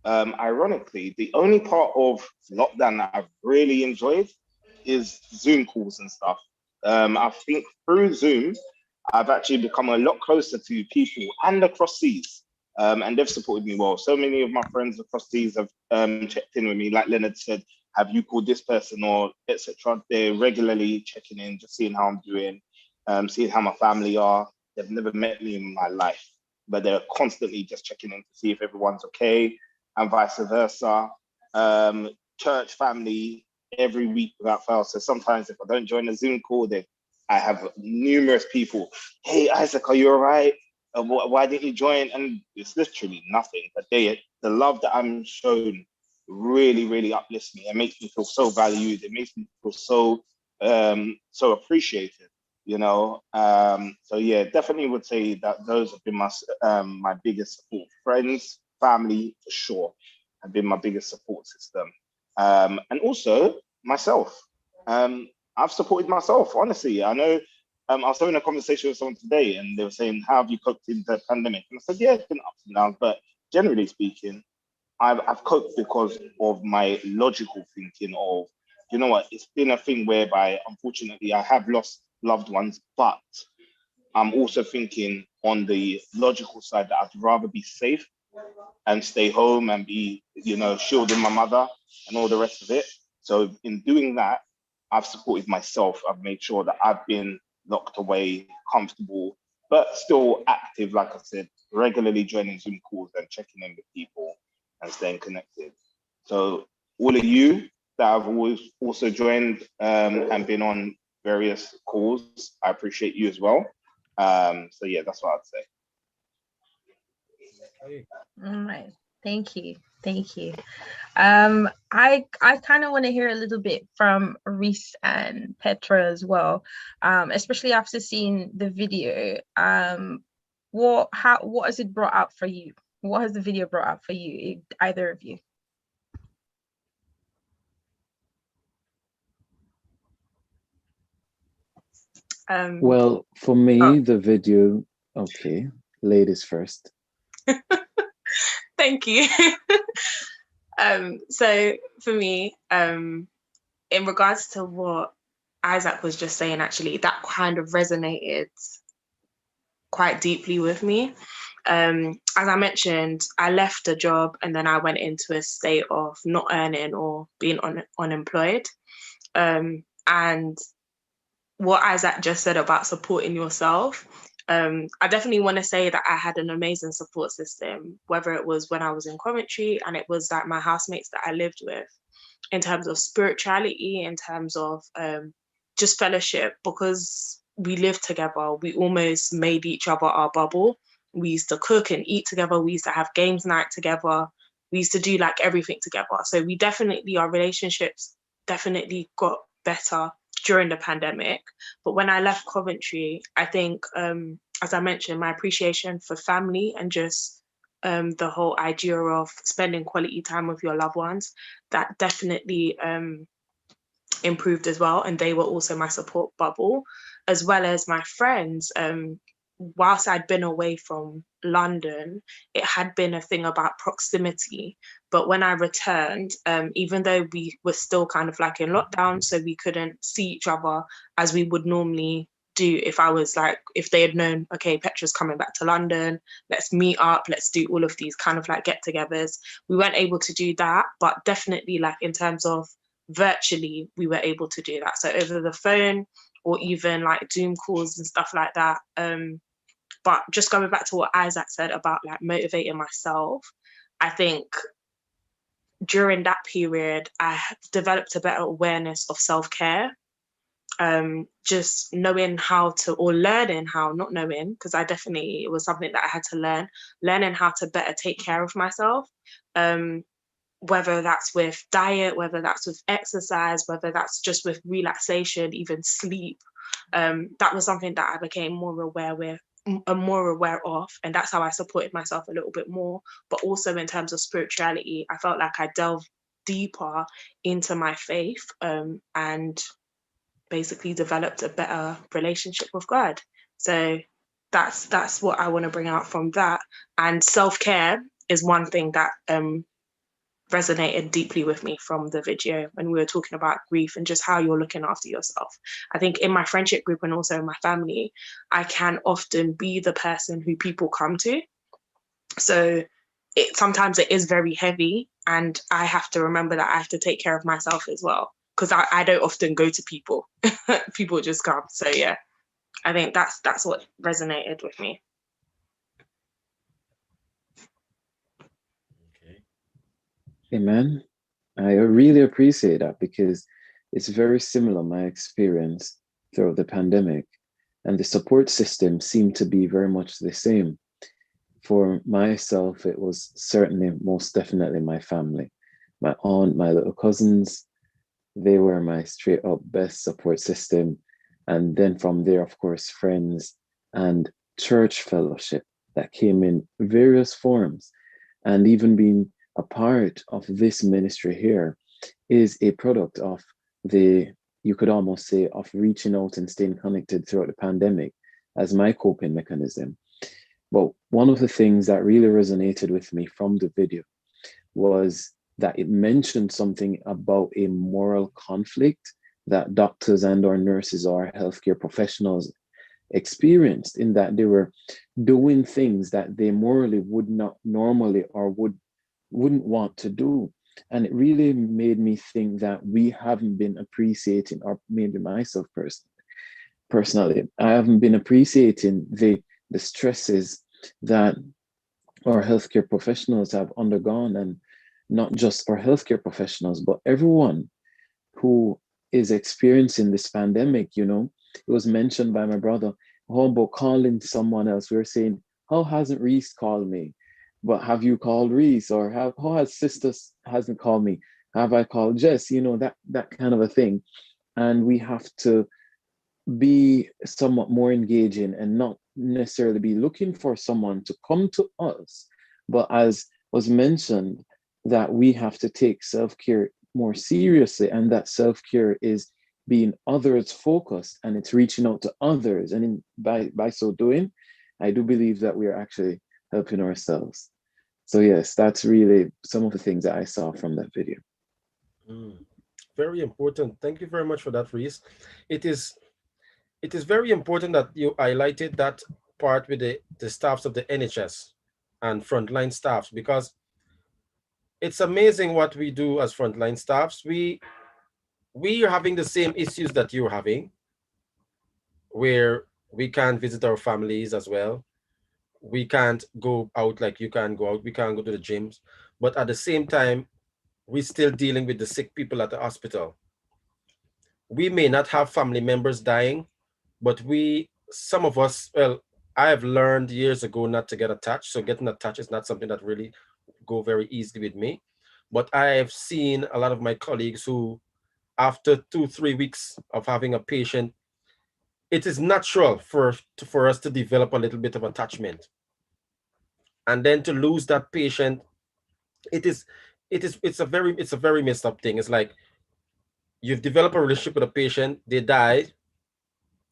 ironically, the only part of lockdown that I've really enjoyed is Zoom calls and stuff. I think through Zoom, I've actually become a lot closer to people and across seas. And they've supported me well. So many of my friends across seas have checked in with me. Like Leonard said, have you called this person, or etc. They're regularly checking in, just seeing how I'm doing, seeing how my family are. They've never met me in my life, but they're constantly just checking in to see if everyone's okay, and vice versa. Church family every week without fail. So sometimes if I don't join a Zoom call, I have numerous people. Hey, Isaac, are you all right? Why didn't you join? And it's literally nothing, but the love that I'm shown really, really uplifts me. It makes me feel so valued. It makes me feel so appreciated, So yeah, definitely would say that those have been my biggest support. Friends, family, for sure, have been my biggest support system. And also myself. I've supported myself, honestly. I know I was having a conversation with someone today, and they were saying, how have you coped in the pandemic? And I said, yeah, it's been ups and downs, but generally speaking, I've coped because of my logical thinking of, you know what, it's been a thing whereby, unfortunately, I have lost loved ones, but I'm also thinking on the logical side that I'd rather be safe and stay home and be, you know, shielding my mother and all the rest of it. So in doing that, I've supported myself. I've made sure that I've been locked away, comfortable, but still active, like I said, regularly joining Zoom calls and checking in with people and staying connected. So all of you that have always also joined and been on various calls, I appreciate you as well. So yeah, that's what I'd say. All right, thank you. I kind of want to hear a little bit from Reese and Petra as well, especially after seeing the video. What has it brought up for you? What has the video brought up for you, either of you? Well, for me, the video, okay, ladies first. Thank you. So for me, in regards to what Isaac was just saying, actually, that kind of resonated quite deeply with me. As I mentioned, I left a job and then I went into a state of not earning or being unemployed. And what Isaac just said about supporting yourself, I definitely want to say that I had an amazing support system, whether it was when I was in Coventry and it was like my housemates that I lived with, in terms of spirituality, in terms of just fellowship, because we lived together. We almost made each other our bubble. We used to cook and eat together. We used to have games night together. We used to do like everything together. So we definitely, our relationships definitely got better during the pandemic. But when I left Coventry, I think, as I mentioned, my appreciation for family and just the whole idea of spending quality time with your loved ones, that definitely improved as well. And they were also my support bubble, as well as my friends. Whilst I'd been away from London, it had been a thing about proximity. But when I returned, even though we were still kind of like in lockdown, so we couldn't see each other as we would normally do if they had known, okay, Petra's coming back to London, let's meet up, let's do all of these kind of like get-togethers. We weren't able to do that, but definitely like in terms of virtually, we were able to do that. So over the phone or even like Zoom calls and stuff like that. But just going back to what Isaac said about like motivating myself, I think during that period, I developed a better awareness of self-care. Just knowing how to, or learning how, not knowing, because it was something that I had to learning how to better take care of myself. Whether that's with diet, whether that's with exercise, whether that's just with relaxation, even sleep. That was something that I became more aware of, and that's how I supported myself a little bit more. But also in terms of spirituality, I felt like I delved deeper into my faith, and basically developed a better relationship with God. So that's what I want to bring out from that. And self-care is one thing that resonated deeply with me from the video when we were talking about grief and just how you're looking after yourself. I think in my friendship group and also in my family, I can often be the person who people come to. So sometimes it is very heavy, and I have to remember that I have to take care of myself as well, because I don't often go to people. People just come. So yeah, I think that's what resonated with me. Amen. I really appreciate that, because it's very similar, my experience throughout the pandemic, and the support system seemed to be very much the same. For myself, it was certainly, most definitely my family. My aunt, my little cousins, they were my straight up best support system. And then from there, of course, friends and church fellowship that came in various forms. And even being a part of this ministry here is a product of you could almost say, of reaching out and staying connected throughout the pandemic as my coping mechanism. But one of the things that really resonated with me from the video was that it mentioned something about a moral conflict that doctors and or nurses or healthcare professionals experienced, in that they were doing things that they morally would not normally or wouldn't want to do. And it really made me think that we haven't been appreciating, or maybe myself personally, I haven't been appreciating the stresses that our healthcare professionals have undergone, and not just our healthcare professionals, but everyone who is experiencing this pandemic. You know, it was mentioned by my brother, how about calling someone else? We were saying, how hasn't Reese called me? But have you called Reese? Or how has sister hasn't called me? Have I called Jess? You know, that kind of a thing. And we have to be somewhat more engaging and not necessarily be looking for someone to come to us, but as was mentioned, that we have to take self-care more seriously, and that self-care is being others focused, and it's reaching out to others, and by so doing, I do believe that we are actually helping ourselves. So yes, that's really some of the things that I saw from that video. Very important. Thank you very much for that, Reese. It is very important that you highlighted that part with the staffs of the NHS and frontline staffs, because it's amazing what we do as frontline staffs. We are having the same issues that you're having, where we can't visit our families as well. We can't go out like you can go out. We can't go to the gyms. But at the same time, we're still dealing with the sick people at the hospital. We may not have family members dying, but some of us, well, I have learned years ago not to get attached. So getting attached is not something that really go very easily with me. But I have seen a lot of my colleagues who, after 2-3 weeks of having a patient, it is natural for us to develop a little bit of attachment. And then to lose that patient, it's a very messed up thing. It's like you've developed a relationship with a patient, they died,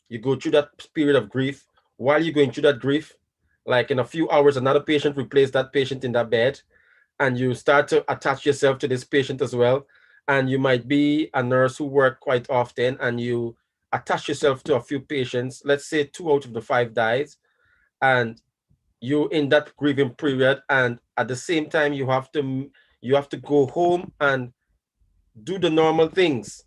you go through that period of grief. While you're going through that grief, like in a few hours, another patient replaced that patient in that bed, and you start to attach yourself to this patient as well. And you might be a nurse who work quite often, and you attach yourself to a few patients. Let's say 2 out of the 5 dies, and you in that grieving period, and at the same time you have to go home and do the normal things.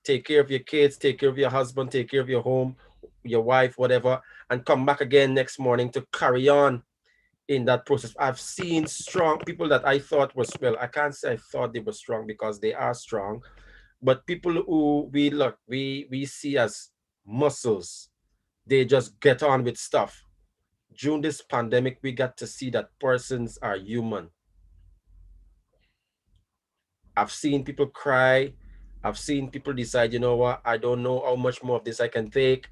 Take care of your kids, take care of your husband, take care of your home, your wife, whatever, and come back again next morning to carry on in that process. I've seen strong people that I thought was, well, I can't say I thought they were strong because they are strong, but people who we see as muscles, they just get on with stuff. During this pandemic, we got to see that persons are human. I've seen people cry. I've seen people decide, you know what, I don't know how much more of this I can take.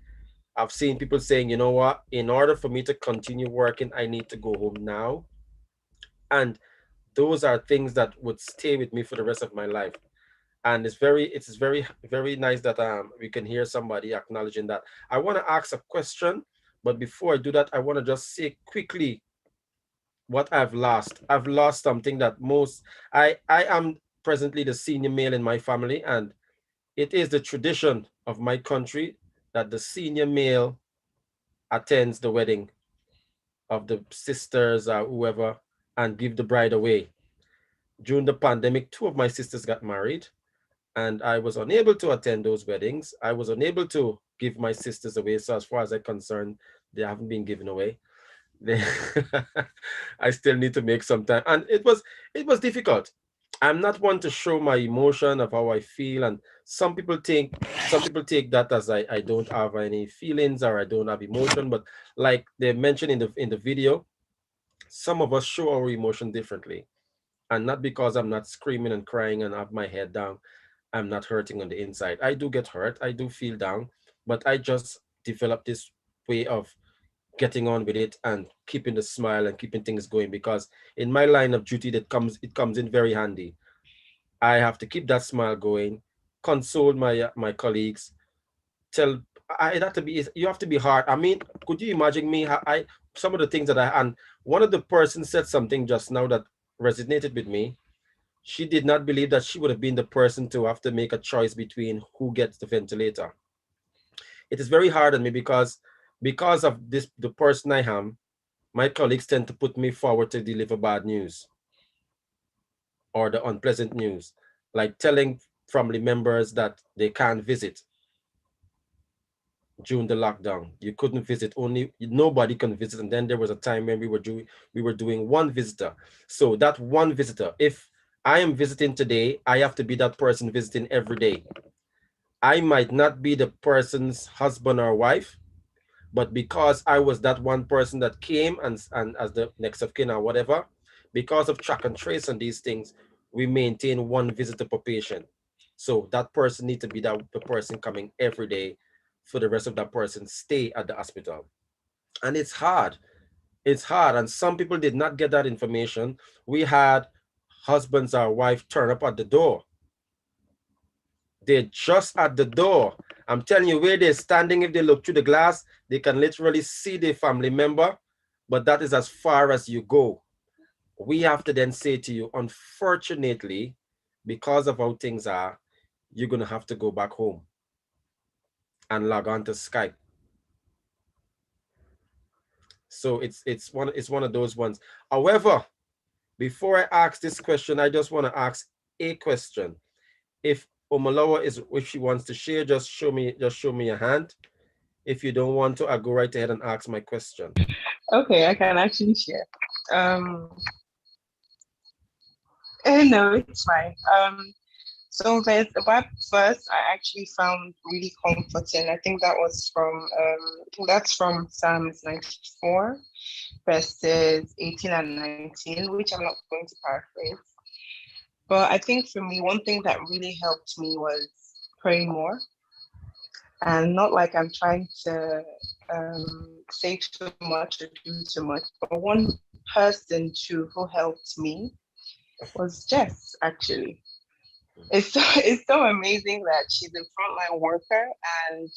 I've seen people saying, you know what, in order for me to continue working, I need to go home now. And those are things that would stay with me for the rest of my life. And it's very nice that we can hear somebody acknowledging that. I want to ask a question, but before I do that, I want to just say quickly what I've lost. I've lost something that I am presently the senior male in my family, and it is the tradition of my country that the senior male attends the wedding of the sisters or whoever and give the bride away. During the pandemic, 2 of my sisters got married, and I was unable to attend those weddings. I was unable to give my sisters away. So as far as I'm concerned, they haven't been given away. I still need to make some time. And it was difficult. I'm not one to show my emotion of how I feel. And some people take that as I don't have any feelings or I don't have emotion. But like they mentioned in the video, some of us show our emotion differently. And not because I'm not screaming and crying and have my head down, I'm not hurting on the inside. I do get hurt, I do feel down, but I just developed this way of getting on with it and keeping the smile and keeping things going, because in my line of duty it comes in very handy. I have to keep that smile going, console my colleagues, you have to be hard. I mean, could you imagine me? Some of the things that and one of the persons said something just now that resonated with me. she did not believe that she would have been the person to have to make a choice between who gets the ventilator. It is very hard on me because of this, the person I am, my colleagues tend to put me forward to deliver bad news or the unpleasant news, like telling family members that they can't visit during the lockdown. You couldn't visit, nobody can visit. And then there was a time when we were doing one visitor. So that one visitor, if I am visiting today, I have to be that person visiting every day. I might not be the person's husband or wife, but because I was that one person that came and as the next of kin or whatever, because of track and trace and these things, we maintain one visitor per patient. So that person needs to be the person coming every day for the rest of that person's stay at the hospital. And it's hard. It's hard. And some people did not get that information. We had husbands or wife turn up at the door. They're just at the door. I'm telling you, where they're standing, if they look through the glass, they can literally see their family member, but that is as far as you go. We have to then say to you, unfortunately, because of how things are, you're going to have to go back home and log on to Skype. So it's one of those ones. However, before I ask this question, I just want to ask a question. If Omalawa if she wants to share, just show me a hand. If you don't want to, I'll go right ahead and ask my question. Okay, I can actually share. No, it's fine. So there's the Bible verse I actually found really comforting. I think that was from that's from Psalms 94, verses 18 and 19, which I'm not going to paraphrase. But I think for me, one thing that really helped me was praying more. And not like I'm trying to say too much or do too much, but one person too who helped me was Jess, actually. It's so amazing that she's a frontline worker, and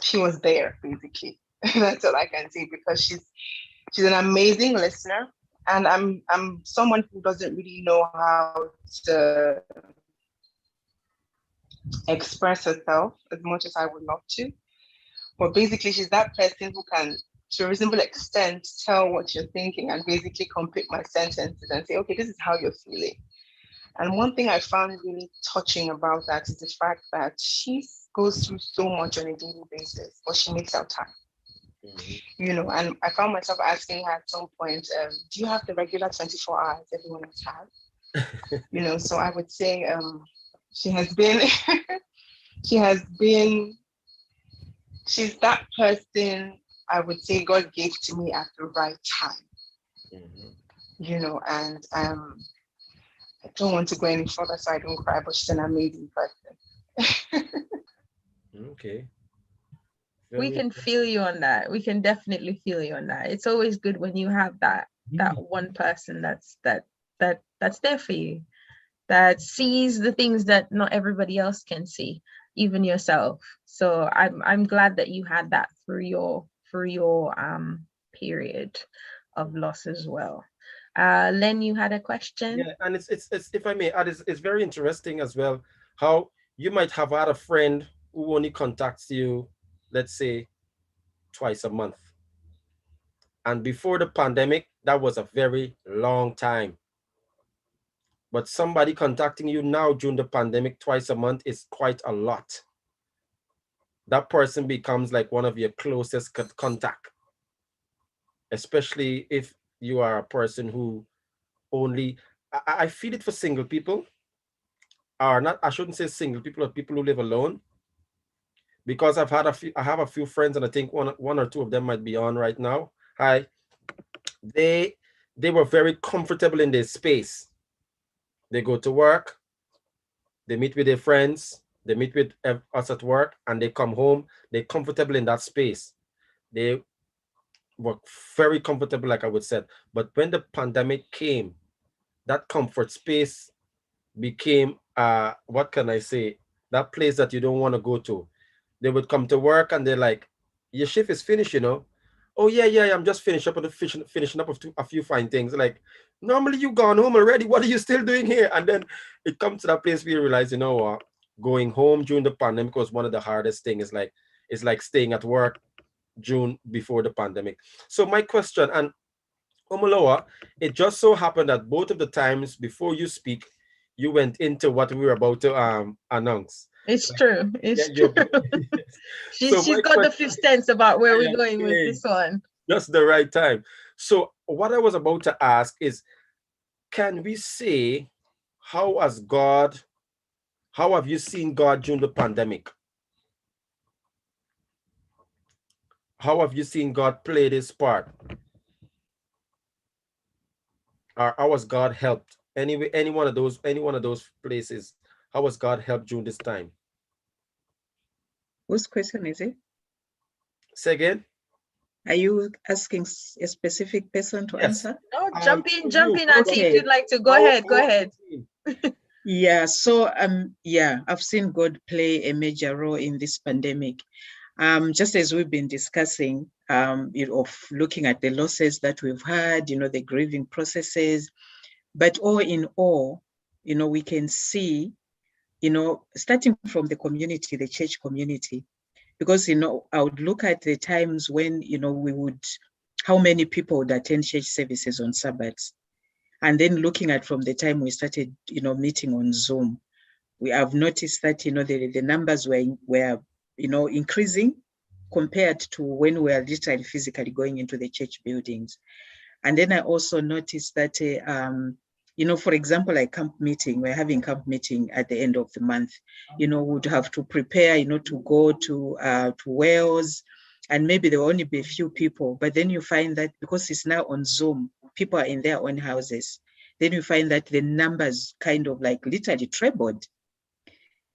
she was there, basically. That's all I can say, because she's an amazing listener, and I'm someone who doesn't really know how to express herself as much as I would love to. But basically, she's that person who can, to a reasonable extent, tell what you're thinking and basically complete my sentences and say, okay, this is how you're feeling. And one thing I found really touching about that is the fact that she goes through so much on a daily basis, but she makes out time. You know, and I found myself asking her at some point, do you have the regular 24 hours everyone else has? You know, so I would say she has been, she's that person I would say God gave to me at the right time. You know, and I don't want to go any further so I don't cry, but she's an amazing person. Okay. We can feel you on that. We can definitely feel you on that. It's always good when you have that one person that's there for you, that sees the things that not everybody else can see, even yourself. So I'm glad that you had that through your period of loss as well. Len, you had a question? Yeah, and it's if I may add, it's very interesting as well how you might have had a friend who only contacts you, let's say, twice a month. And before the pandemic, that was a very long time. But somebody contacting you now during the pandemic twice a month is quite a lot. That person becomes like one of your closest contact, especially if you are a person who only, I feel it for single people, or not, I shouldn't say single people, or people who live alone, because I have a few friends, and I think one or two of them might be on right now. Hi. They were very comfortable in their space. They go to work, they meet with their friends, they meet with us at work, and they come home. They're comfortable in that space. They were very comfortable, like I would say. But when the pandemic came, that comfort space became, what can I say, that place that you don't want to go to. They would come to work and they're like, your shift is finished, you know. oh yeah, I'm just finishing up a few fine things. Like, normally you gone home already. What are you still doing here? And then it comes to that place where you realize, you know what, going home during the pandemic was one of the hardest things. It's like staying at work before the pandemic. So my question, and Omoloa, it just so happened that both of the times before you speak, you went into what we were about to announce. It's true. It's Yeah, true. so She's my got the question, fifth sense about where we're going with okay, this one. just the right time. So what I was about to ask is, can we say, how have you seen God during the pandemic? How have you seen God play this part? Or how has God helped? Any one of those places, how has God helped during this time? Whose question is it? Say again? Are you asking a specific person to answer? No, jump in, Auntie, Okay. if you'd like to. Go ahead. Yeah, so yeah, I've seen God play a major role in this pandemic. Just as we've been discussing, of looking at the losses that we've had, the grieving processes, but all in all, we can see, starting from the community, the church community, because, I would look at the times when, how many people would attend church services on Sabbaths. And then looking at from the time we started, meeting on Zoom, we have noticed that, the numbers were increasing compared to when we were literally physically going into the church buildings. And then I also noticed that, for example, like camp meeting, we're having camp meeting at the end of the month, would have to prepare, to go to Wales, and maybe there will only be a few people, but then you find that because it's now on Zoom, people are in their own houses. Then you find that the numbers kind of like literally trebled.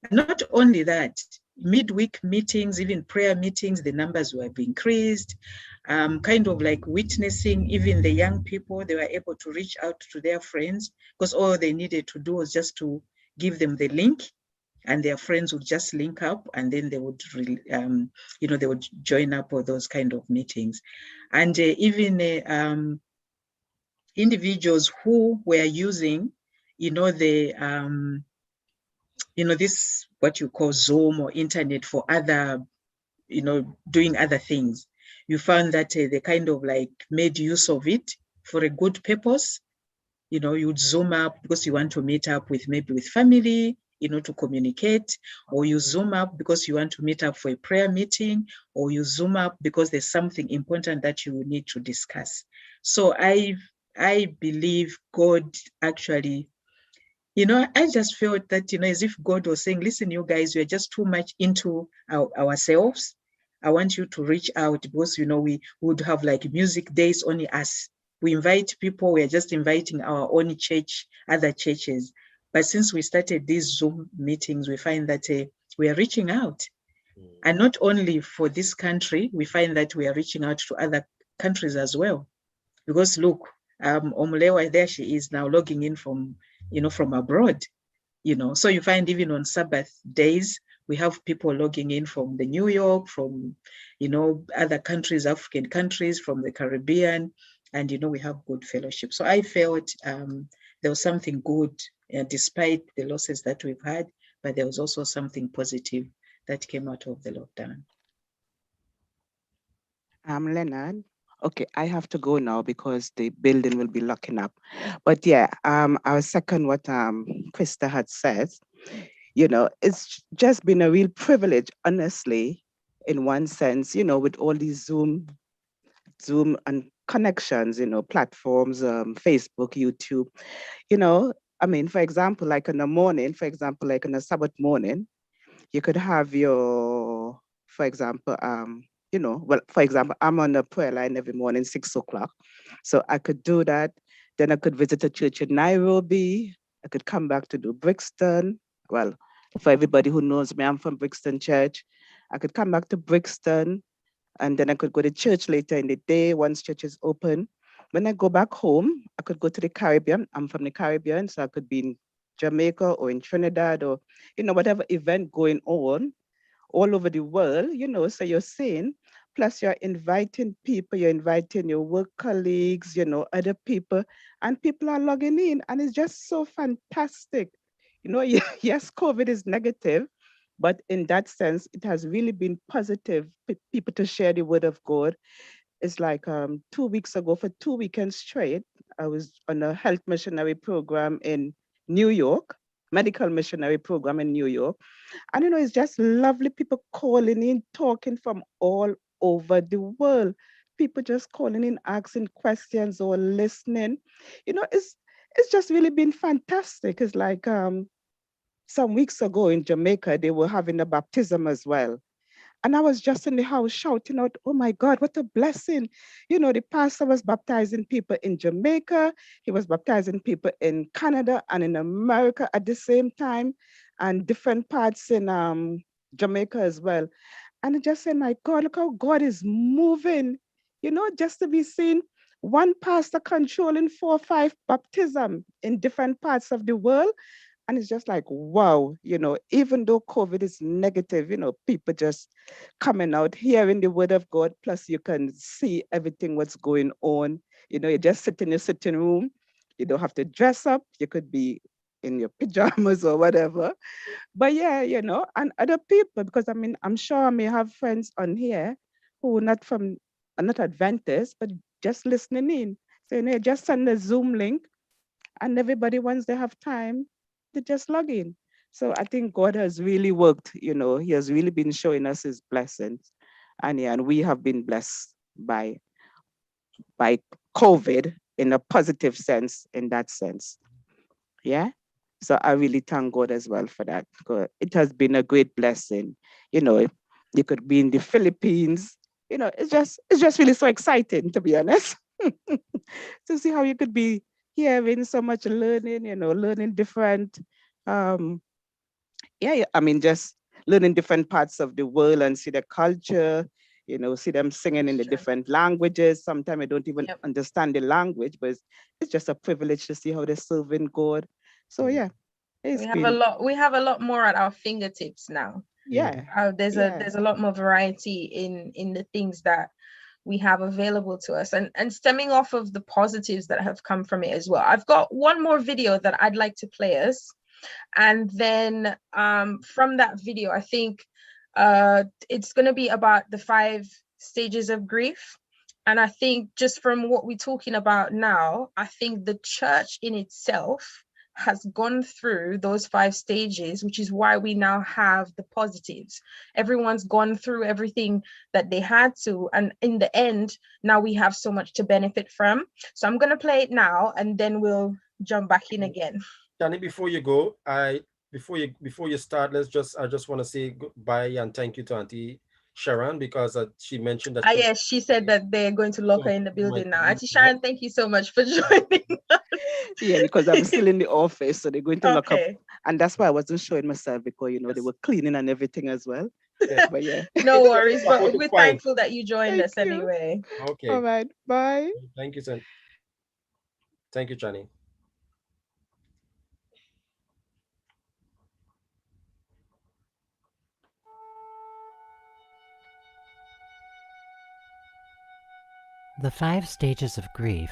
Not only that, midweek meetings, even prayer meetings, the numbers were increased, kind of like witnessing, even the young people, they were able to reach out to their friends because all they needed to do was just to give them the link, and their friends would just link up, and then they would, they would join up for those kind of meetings. And even individuals who were using, this, what you call Zoom or internet for other, doing other things. You found that they kind of like made use of it for a good purpose. You'd Zoom up because you want to meet up with family, to communicate, or you Zoom up because you want to meet up for a prayer meeting, or you Zoom up because there's something important that you need to discuss. So I believe God actually, I just felt that, as if God was saying, listen, you guys, we're just too much into ourselves. I want you to reach out because, we would have like music days, only us. We invite people, we're just inviting our own church, other churches. But since we started these Zoom meetings, we find that we are reaching out. And not only for this country, we find that we are reaching out to other countries as well. Because look, Omulewa, there she is now logging in from abroad, so you find even on Sabbath days, we have people logging in from the New York, from, other countries, African countries, from the Caribbean, and, we have good fellowship. So I felt there was something good, despite the losses that we've had, but there was also something positive that came out of the lockdown. Leonard. Okay, I have to go now because the building will be locking up. But yeah, I'll second what Krista had said. It's just been a real privilege, honestly, in one sense, with all these Zoom and connections, platforms, Facebook, YouTube, for example, like in the morning, like on a Sabbath morning, you could have for example, for example, I'm on a prayer line every morning, 6 o'clock. So I could do that. Then I could visit a church in Nairobi. I could come back to do Brixton. Well, for everybody who knows me, I'm from Brixton Church. I could come back to Brixton, and then I could go to church later in the day once church is open. When I go back home, I could go to the Caribbean. I'm from the Caribbean, so I could be in Jamaica or in Trinidad or, whatever event going on all over the world, so you're saying, Plus, you're inviting people, you're inviting your work colleagues, other people, and people are logging in. And it's just so fantastic. Yes, COVID is negative, but in that sense, it has really been positive people to share the word of God. It's like 2 weeks ago, for 2 weekends straight, I was on a health missionary program in New York, medical missionary program in New York. And it's just lovely people calling in, talking from all over the world. People just calling in, asking questions or listening. It's just really been fantastic. It's like some weeks ago in Jamaica, they were having a baptism as well. And I was just in the house shouting out, oh my God, what a blessing. The pastor was baptizing people in Jamaica. He was baptizing people in Canada and in America at the same time, and different parts in Jamaica as well. And I just said, my God, look how God is moving, just to be seen one pastor controlling 4 or 5 baptism in different parts of the world. And it's just like, wow, even though COVID is negative, people just coming out, hearing the word of God, plus you can see everything what's going on. You just sit in your sitting room. You don't have to dress up. You could be in your pajamas or whatever. But yeah, and other people, because I'm sure I may have friends on here who are not Adventists, but just listening in. So, just send a Zoom link, and everybody, once they have time, they just log in. So I think God has really worked, He has really been showing us his blessings. And we have been blessed by COVID in a positive sense, in that sense. Yeah. So I really thank God as well for that. It has been a great blessing. You could be in the Philippines. It's just really so exciting, to be honest, to see how you could be hearing so much learning, learning different, just learning different parts of the world and see the culture, see them singing in the different languages. Sometimes I don't even understand the language, but it's just a privilege to see how they're serving God. So yeah, we have a lot more at our fingertips now. Yeah. There's a lot more variety in the things that we have available to us, and stemming off of the positives that have come from it as well. I've got one more video that I'd like to play us, and then from that video, I think it's going to be about the 5 stages of grief. And I think just from what we're talking about now, I think the church in itself has gone through those 5 stages, which is why we now have the positives. Everyone's gone through everything that they had to, and in the end, now we have so much to benefit from. So I'm going to play it now, and then we'll jump back in again. Danny, before you go, before you start, I just want to say goodbye and thank you to Auntie Sharon, because she mentioned that. Yes, she said that they're going to lock her in the building now. Auntie Sharon, thank you so much for joining us. Yeah, because I'm still in the office, so they're going to lock up, and that's why I wasn't showing myself, because they were cleaning and everything as well. Yeah. But yeah, no worries. But we're thankful that you joined us anyway. Okay. All right. Bye. Thank you, son. Thank you, Johnny. The 5 stages of grief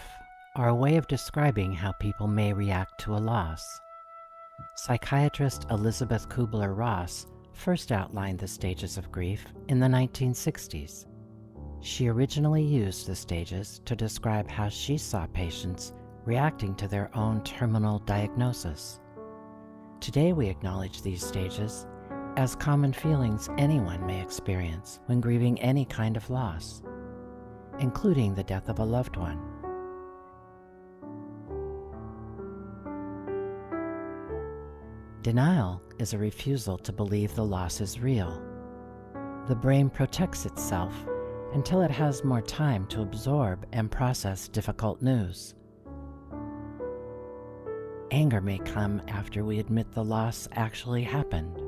are a way of describing how people may react to a loss. Psychiatrist Elizabeth Kubler-Ross first outlined the stages of grief in the 1960s. She originally used the stages to describe how she saw patients reacting to their own terminal diagnosis. Today we acknowledge these stages as common feelings anyone may experience when grieving any kind of loss, including the death of a loved one. Denial is a refusal to believe the loss is real. The brain protects itself until it has more time to absorb and process difficult news. Anger may come after we admit the loss actually happened.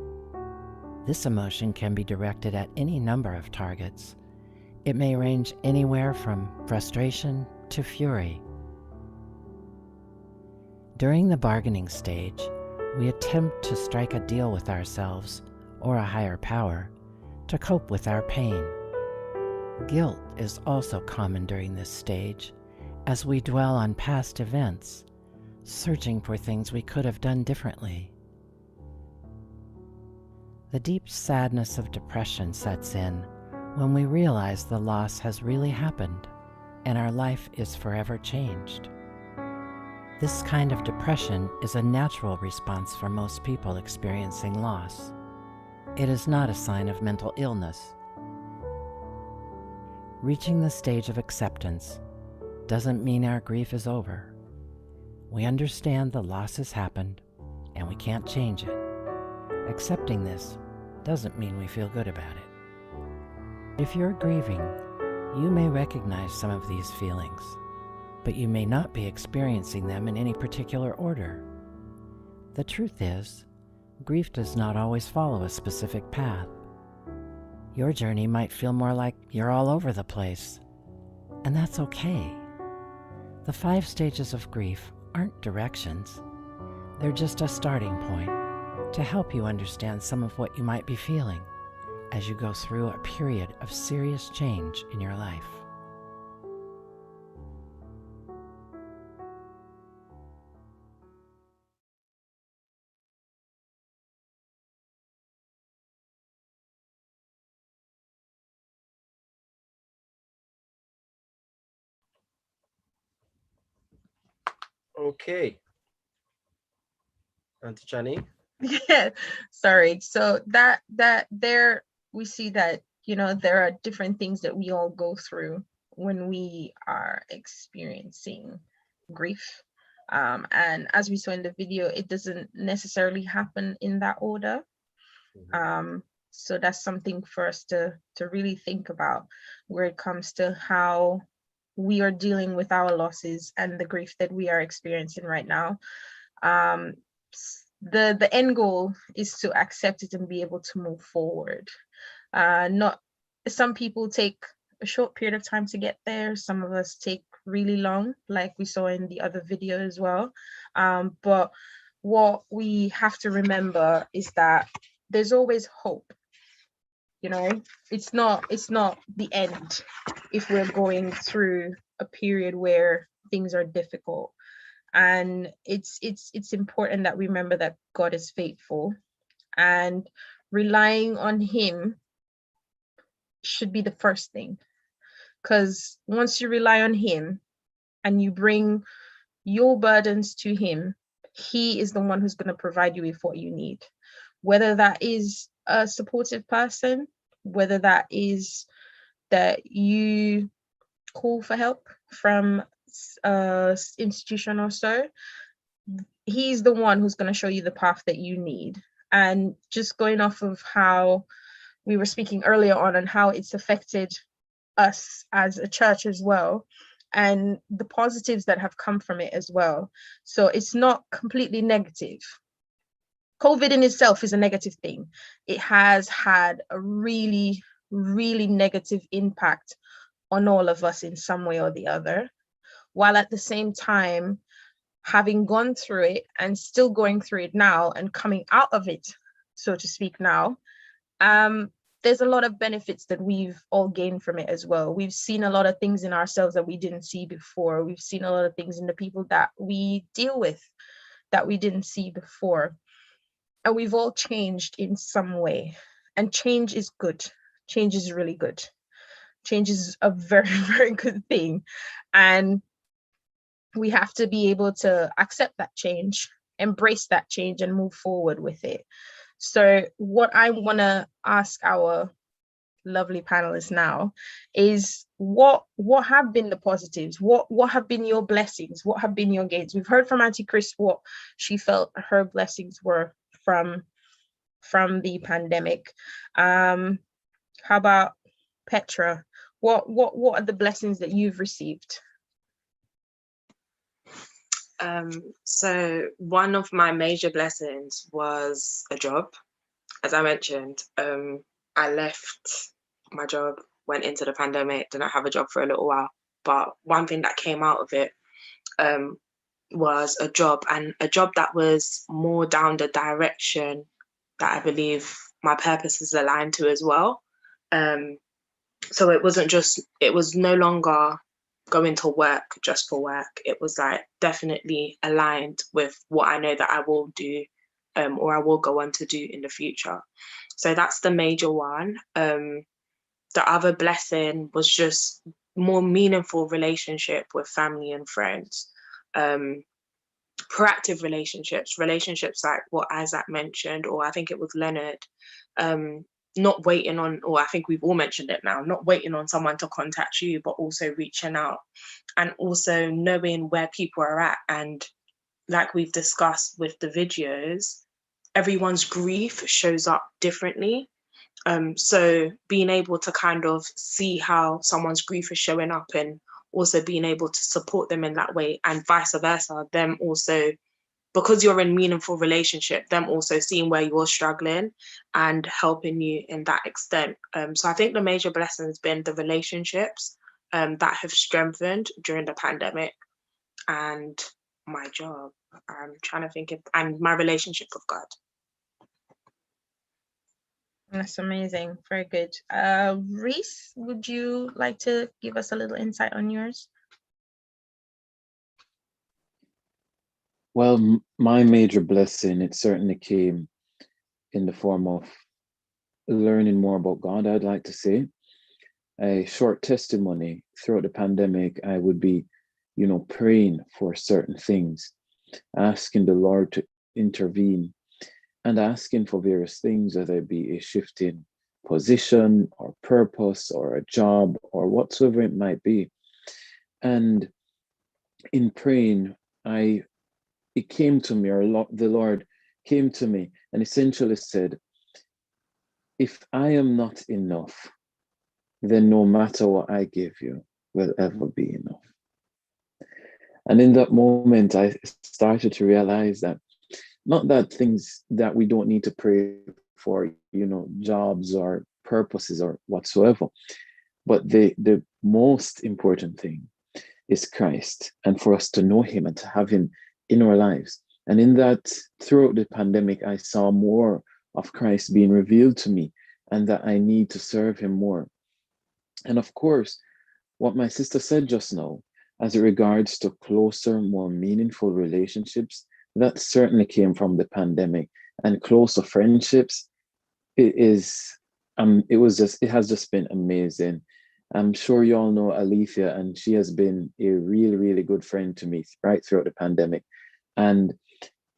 This emotion can be directed at any number of targets. It may range anywhere from frustration to fury. During the bargaining stage, we attempt to strike a deal with ourselves or a higher power to cope with our pain. Guilt is also common during this stage, as we dwell on past events, searching for things we could have done differently. The deep sadness of depression sets in when we realize the loss has really happened and our life is forever changed. This kind of depression is a natural response for most people experiencing loss. It is not a sign of mental illness. Reaching the stage of acceptance doesn't mean our grief is over. We understand the loss has happened and we can't change it. Accepting this doesn't mean we feel good about it. If you're grieving, you may recognize some of these feelings, but you may not be experiencing them in any particular order. The truth is, grief does not always follow a specific path. Your journey might feel more like you're all over the place, and that's okay. The 5 stages of grief aren't directions. They're just a starting point to help you understand some of what you might be feeling as you go through a period of serious change in your life. Okay. Auntie Chani? Yeah, sorry. So that there we see that, you know, there are different things that we all go through when we are experiencing grief. And as we saw in the video, it doesn't necessarily happen in that order. So that's something for us to really think about where it comes to how we are dealing with our losses and the grief that we are experiencing right now. The end goal is to accept it and be able to move forward. Not some people take a short period of time to get there. Some of us take really long, like we saw in the other video as well. But what we have to remember is that there's always hope. You know, it's not the end if we're going through a period where things are difficult. And it's important that we remember that God is faithful, and relying on him should be the first thing. Because once you rely on him and you bring your burdens to him, he is the one who's going to provide you with what you need. Whether that is a supportive person, whether that is that you call for help from institution or so, he's the one who's going to show you the path that you need. And just going off of how we were speaking earlier on and how it's affected us as a church as well, and the positives that have come from it as well. So it's not completely negative. COVID in itself is a negative thing. It has had a really, really negative impact on all of us in some way or the other, while at the same time, having gone through it and still going through it now and coming out of it, so to speak now, there's a lot of benefits that we've all gained from it as well. We've seen a lot of things in ourselves that we didn't see before. We've seen a lot of things in the people that we deal with that we didn't see before. And we've all changed in some way. And change is good. Change is really good. Change is a very, very good thing. And we have to be able to accept that change, embrace that change, and move forward with it. So what I want to ask our lovely panelists now is what have been the positives? What have been your blessings? What have been your gains? We've heard from Auntie Chris what she felt her blessings were from the pandemic. How about Petra? What are the blessings that you've received? So one of my major blessings was a job. As I mentioned, I left my job, went into the pandemic, didn't have a job for a little while. But one thing that came out of it was a job, and a job that was more down the direction that I believe my purpose is aligned to as well. So it was no longer going to work just for work. It was like definitely aligned with what I know that I will do, or I will go on to do in the future. So that's the major one. The other blessing was just more meaningful relationship with family and friends. Proactive relationships like what Isaac mentioned, or I think it was Leonard, not waiting on, or I think we've all mentioned it now, not waiting on someone to contact you, but also reaching out and also knowing where people are at. And like we've discussed with the videos, everyone's grief shows up differently. So being able to kind of see how someone's grief is showing up and also being able to support them in that way, and vice versa, them also, because you're in meaningful relationship, them also seeing where you're struggling and helping you in that extent. So I think the major blessing has been the relationships that have strengthened during the pandemic, and my job. I'm trying to think of, and my relationship with God. That's amazing. Very good. Reese, would you like to give us a little insight on yours? Well, my major blessing, it certainly came in the form of learning more about God, I'd like to say. A short testimony: throughout the pandemic, I would be, praying for certain things, asking the Lord to intervene, and asking for various things, whether it be a shift in position or purpose or a job or whatsoever it might be. And in praying, it came to me, or the Lord came to me and essentially said, if I am not enough, then no matter what I give you will ever be enough. And in that moment, I started to realize that not that things that we don't need to pray for, jobs or purposes or whatsoever, but the most important thing is Christ, and for us to know him and to have him in our lives. And in that, throughout the pandemic, I saw more of Christ being revealed to me, and that I need to serve him more. And of course, what my sister said just now, as it regards to closer, more meaningful relationships, that certainly came from the pandemic. And closer friendships, it has just been amazing. I'm sure you all know Alethea, and she has been a really, really good friend to me right throughout the pandemic. And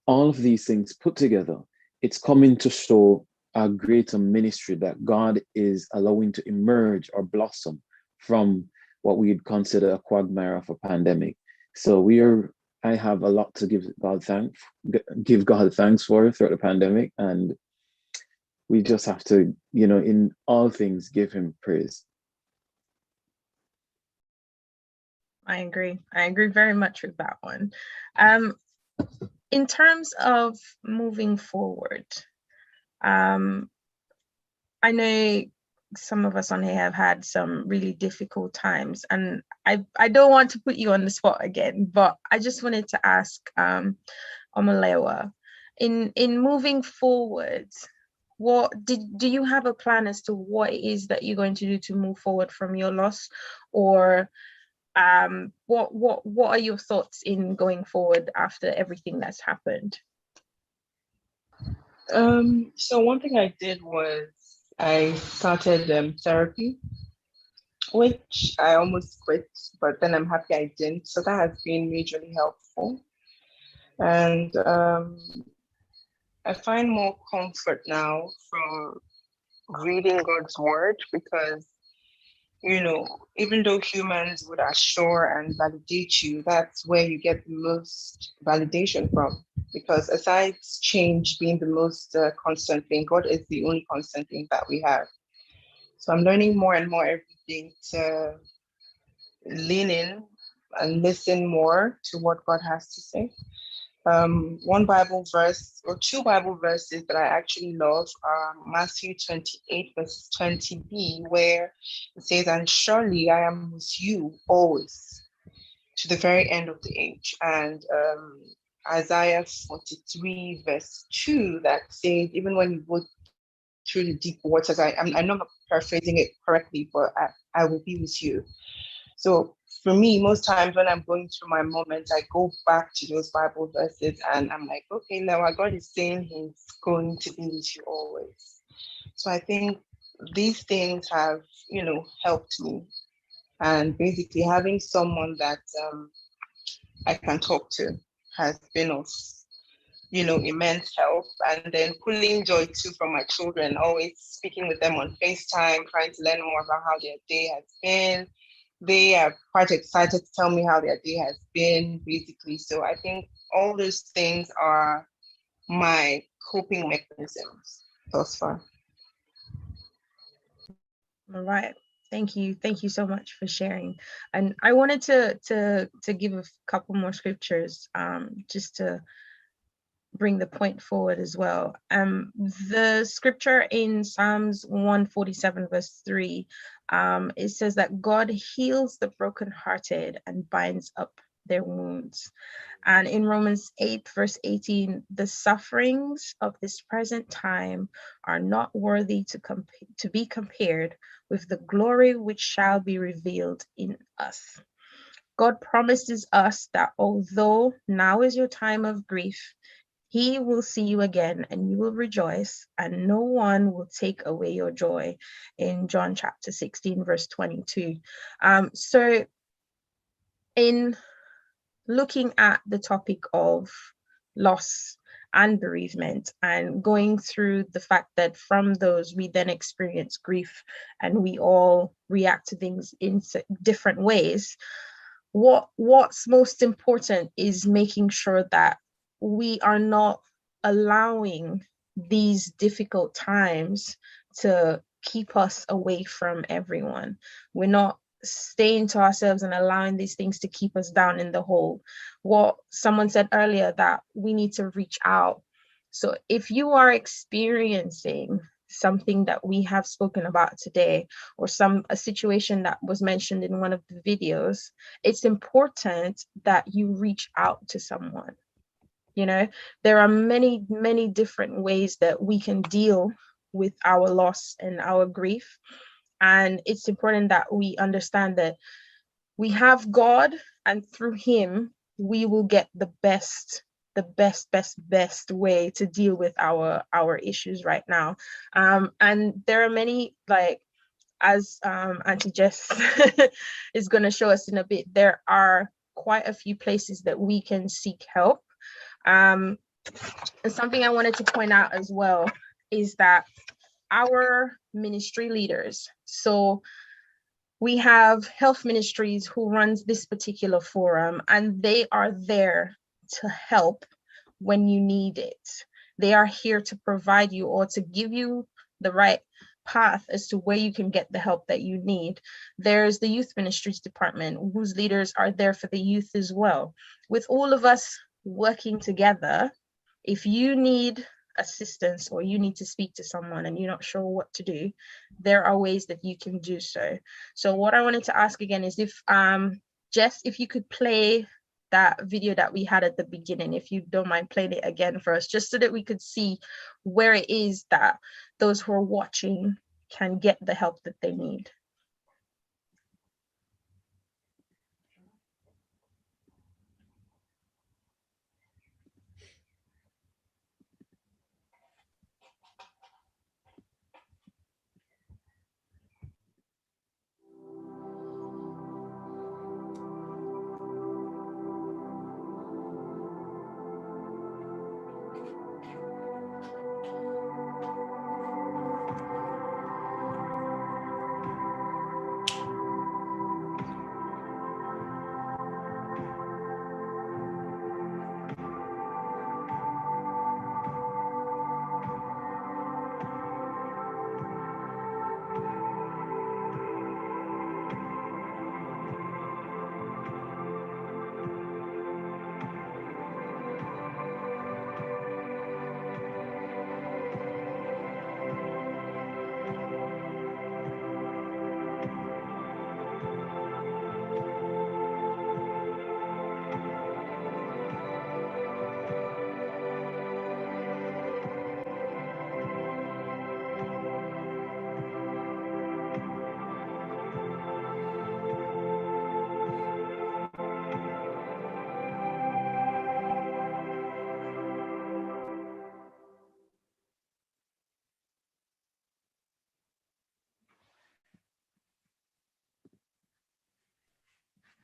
all of these things put together, it's coming to show a greater ministry that God is allowing to emerge or blossom from what we'd consider a quagmire of a pandemic. So I have a lot to give God thanks for throughout the pandemic, and we just have to, in all things, give him praise. I agree very much with that one. In terms of moving forward, I know some of us on here have had some really difficult times, and I don't want to put you on the spot again, but I just wanted to ask Omalewa, in moving forward, do you have a plan as to what it is that you're going to do to move forward from your loss, or what are your thoughts in going forward after everything that's happened? So one thing I did was I started therapy, which I almost quit, but then I'm happy I didn't. So that has been majorly helpful. And I find more comfort now from reading God's word, because, even though humans would assure and validate you, that's where you get the most validation from. Because aside change being the most constant thing, God is the only constant thing that we have. So I'm learning more and more every day to lean in and listen more to what God has to say. One Bible verse or two Bible verses that I actually love are Matthew 28 verses 20b, where it says, "And surely I am with you always to the very end of the age." And Isaiah 43 verse 2 that says, "Even when you go through the deep waters. I know I'm not paraphrasing it correctly, but I will be with you. So for me, most times when I'm going through my moments, I go back to those Bible verses and I'm like, okay, now what God is saying He's going to be with you always. So I think these things have, helped me. And basically having someone that I can talk to has been of, immense help. And then pulling joy too from my children, always speaking with them on FaceTime, trying to learn more about how their day has been. They are quite excited to tell me how their day has been, basically. So I think all those things are my coping mechanisms thus far. All right. Thank you. Thank you so much for sharing. And I wanted to give a couple more scriptures just to bring the point forward as well. The scripture in Psalms 147 verse 3, it says that God heals the brokenhearted and binds up their wounds. And in Romans 8 verse 18, the sufferings of this present time are not worthy to be compared with the glory which shall be revealed in us. God promises us that although now is your time of grief, He will see you again and you will rejoice, and no one will take away your joy, in John chapter 16 verse 22. So in looking at the topic of loss and bereavement and going through the fact that from those we then experience grief and we all react to things in different ways, what's most important is making sure that we are not allowing these difficult times to keep us away from everyone. We're not staying to ourselves and allowing these things to keep us down in the hole. What someone said earlier, that we need to reach out. So if you are experiencing something that we have spoken about today, or a situation that was mentioned in one of the videos, it's important that you reach out to someone. There are many, many different ways that we can deal with our loss and our grief. And it's important that we understand that we have God, and through Him, we will get the best way to deal with our issues right now. And there are many, like, as Auntie Jess is going to show us in a bit, there are quite a few places that we can seek help. And something I wanted to point out as well is that our ministry leaders, so we have health ministries who runs this particular forum, and they are there to help when you need it. They are here to provide you or to give you the right path as to where you can get the help that you need. There's the youth ministries department, whose leaders are there for the youth as well. With all of us working together, if you need assistance or you need to speak to someone and you're not sure what to do, there are ways that you can do so. So what I wanted to ask again is if Jess, if you could play that video that we had at the beginning, if you don't mind playing it again for us, just so that we could see where it is that those who are watching can get the help that they need.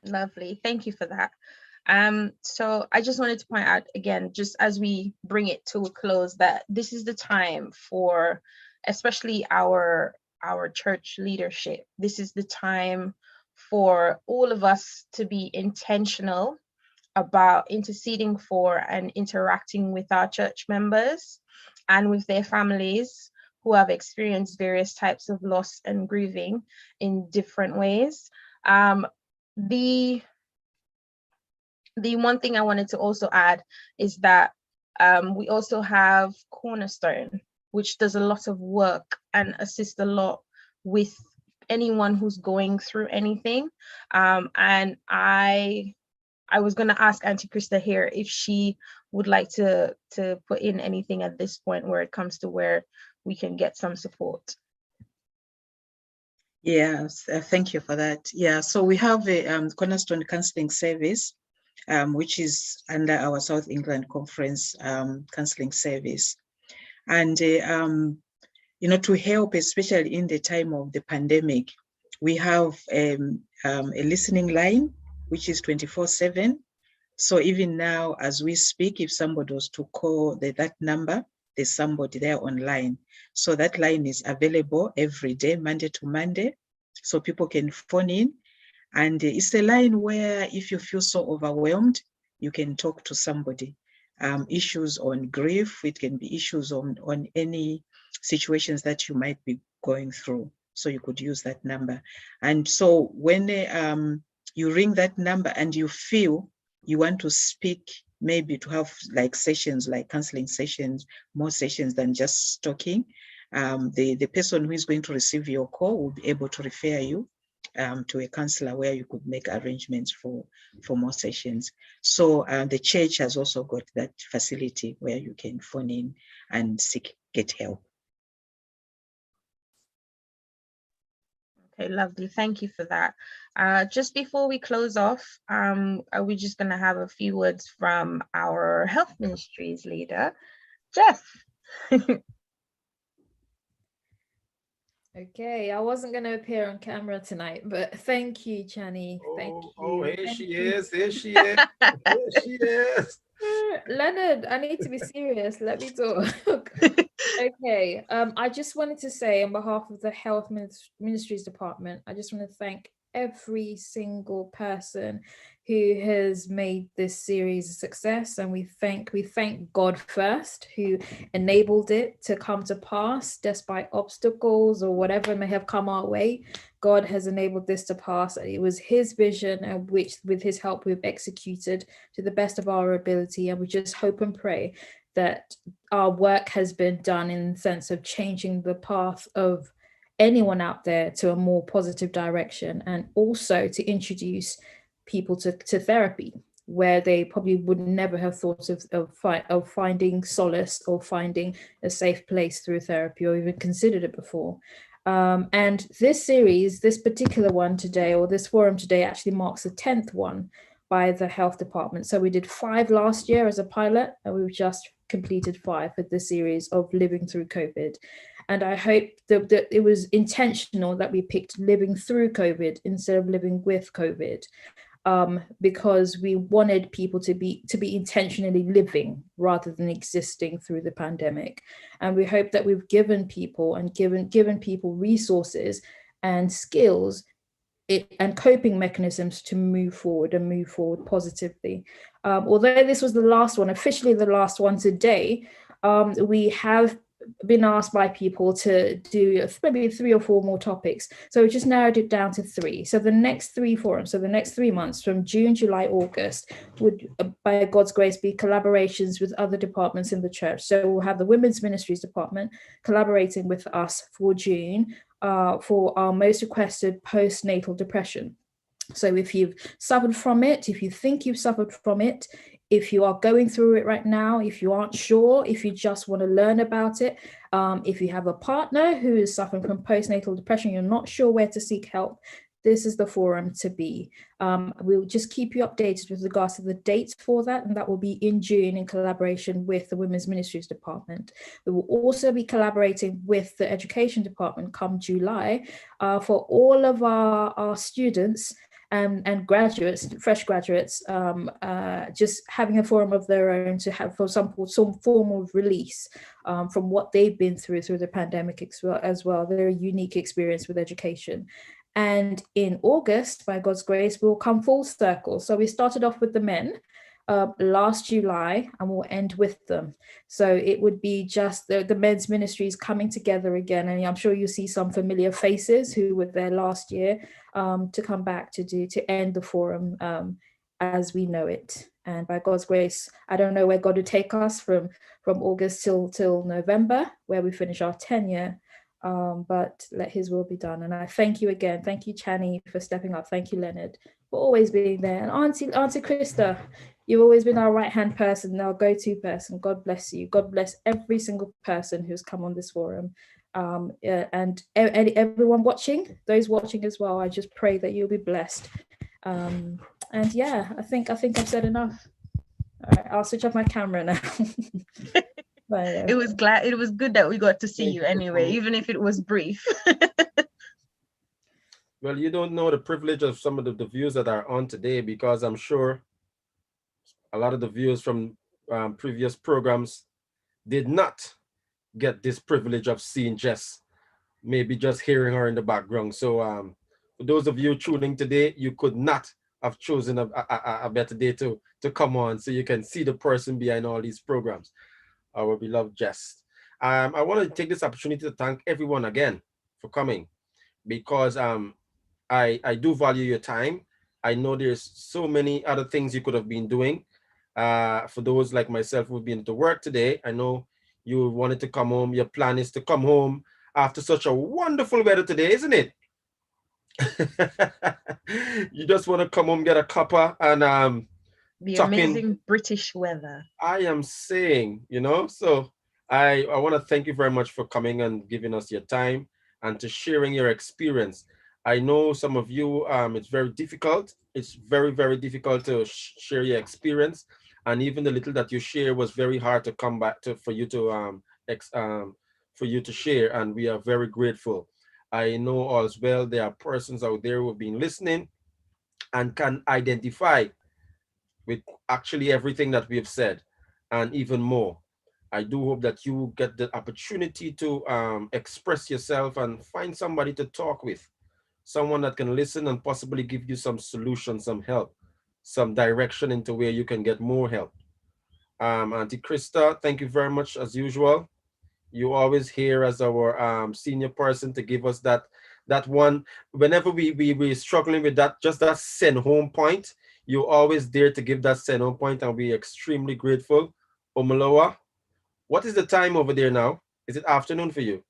Lovely. Thank you for that. So I just wanted to point out again, just as we bring it to a close, that this is the time for, especially our church leadership. This is the time for all of us to be intentional about interceding for and interacting with our church members and with their families who have experienced various types of loss and grieving in different ways. The one thing I wanted to also add is that we also have Cornerstone, which does a lot of work and assists a lot with anyone who's going through anything. And I was going to ask Auntie Krista here if she would like to put in anything at this point where it comes to where we can get some support. Yes, thank you for that. Yeah, so we have a Cornerstone Counseling Service, which is under our South England Conference Counseling Service. And, you know, to help, especially in the time of the pandemic, we have a listening line, which is 24/7. So even now, as we speak, if somebody was to call that number, there's somebody there online. So that line is available every day, Monday to Monday, so people can phone in. And it's a line where if you feel so overwhelmed, you can talk to somebody. Issues on grief, it can be issues on any situations that you might be going through. So you could use that number. And so when you ring that number and you feel you want to speak, maybe to have like sessions, like counseling sessions, more sessions than just talking, the person who is going to receive your call will be able to refer you to a counselor where you could make arrangements for more sessions. So the church has also got that facility where you can phone in and get help. Okay, lovely. Thank you for that. Just before we close off, are we just going to have a few words from our health ministries leader, Jeff? Okay, I wasn't going to appear on camera tonight, but thank you, Chani. Thank you. Oh, here she is. Here she is. Here she is. Leonard, I need to be serious. Let me talk. Okay, I just wanted to say on behalf of the Health Ministries Department, I just want to thank every single person who has made this series a success, and we thank God first, who enabled it to come to pass despite obstacles or whatever may have come our way. God has enabled this to pass. It was his vision, and which with his help we've executed to the best of our ability, and we just hope and pray that our work has been done in the sense of changing the path of anyone out there to a more positive direction, and also to introduce people to therapy where they probably would never have thought of finding solace or finding a safe place through therapy or even considered it before. And this series, this particular one today, or this forum today, actually marks the 10th one by the health department. So we did 5 last year as a pilot, and we've just completed 5 with the series of living through COVID. And I hope that it was intentional that we picked living through COVID instead of living with COVID, because we wanted people to be intentionally living rather than existing through the pandemic. And we hope that we've given people and given people resources and skills and coping mechanisms to move forward positively. Although this was the last one, officially the last one today, we have been asked by people to do maybe 3 or 4 more topics. So we just narrowed it down to 3. So the next 3 forums, so the next 3 months from June, July, August would, by God's grace, be collaborations with other departments in the church. So we'll have the Women's Ministries Department collaborating with us for June for our most requested postnatal depression. So if you've suffered from it, if you think you've suffered from it, if you are going through it right now, if you aren't sure, if you just want to learn about it, if you have a partner who is suffering from postnatal depression, you're not sure where to seek help, this is the forum to be. We'll just keep you updated with regards to the dates for that, and that will be in June in collaboration with the Women's Ministries Department. We will also be collaborating with the Education Department come July for all of our students and graduates, fresh graduates, just having a forum of their own to have, for example, some form of release from what they've been through the pandemic as well, their unique experience with education. And in August, by God's grace, we'll come full circle. So we started off with the men last July, and we'll end with them. So it would be just the men's ministries coming together again. And I'm sure you'll see some familiar faces who were there last year to come back to end the forum as we know it. And by God's grace, I don't know where God will take us from August till November, where we finish our tenure. But let his will be done. And I thank you again. Thank you, Chani, for stepping up. Thank you, Leonard, for always being there. And Auntie Krista, you've always been our right-hand person, our go-to person. God bless you. God bless every single person who's come on this forum. And everyone watching, those watching as well, I just pray that you'll be blessed. And yeah, I think I've said enough. All right, I'll switch off my camera now. It was good that we got to see you anyway, even if it was brief. Well, you don't know the privilege of some of the views that are on today, because I'm sure a lot of the viewers from previous programs did not get this privilege of seeing Jess, maybe just hearing her in the background. So for those of you tuning today, you could not have chosen a better day to come on so you can see the person behind all these programs, our beloved Jess. I want to take this opportunity to thank everyone again for coming, because I do value your time. I know there's so many other things you could have been doing. For those like myself who've been to work today, I know you wanted to come home. Your plan is to come home after such a wonderful weather today, isn't it? You just want to come home, get a cuppa, and the amazing British weather. I am saying, so I want to thank you very much for coming and giving us your time and to sharing your experience. I know some of you, it's very difficult. It's very, very difficult to share your experience. And even the little that you share was very hard to come back to for you to share. And we are very grateful. I know as well there are persons out there who have been listening and can identify with actually everything that we have said and even more. I do hope that you get the opportunity to express yourself and find somebody to talk with, someone that can listen and possibly give you some solutions, some help, some direction into where you can get more help. Auntie Krista, thank you very much as usual. You always here as our senior person to give us that one. Whenever we're struggling with that, just that send home point, you're always there to give that send home point, and we're extremely grateful. Omaloa, what is the time over there now? Is it afternoon for you?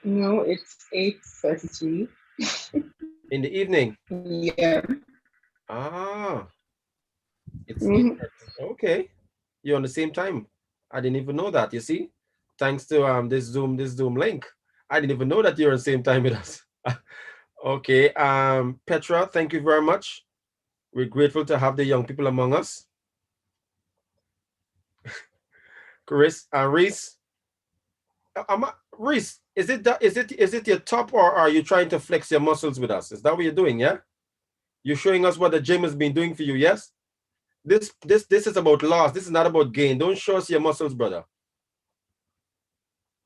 No, it's 8:33. In the evening? Yeah. It's 8:30. Okay. You're on the same time. I didn't even know that, you see? Thanks to this Zoom link. I didn't even know that you're on the same time with us. Okay. Petra, thank you very much. We're grateful to have the young people among us. Chris and Reese. Reese, is it your top, or are you trying to flex your muscles with us? Is that what you're doing? Yeah. You're showing us what the gym has been doing for you. Yes. This is about loss. This is not about gain. Don't show us your muscles, brother.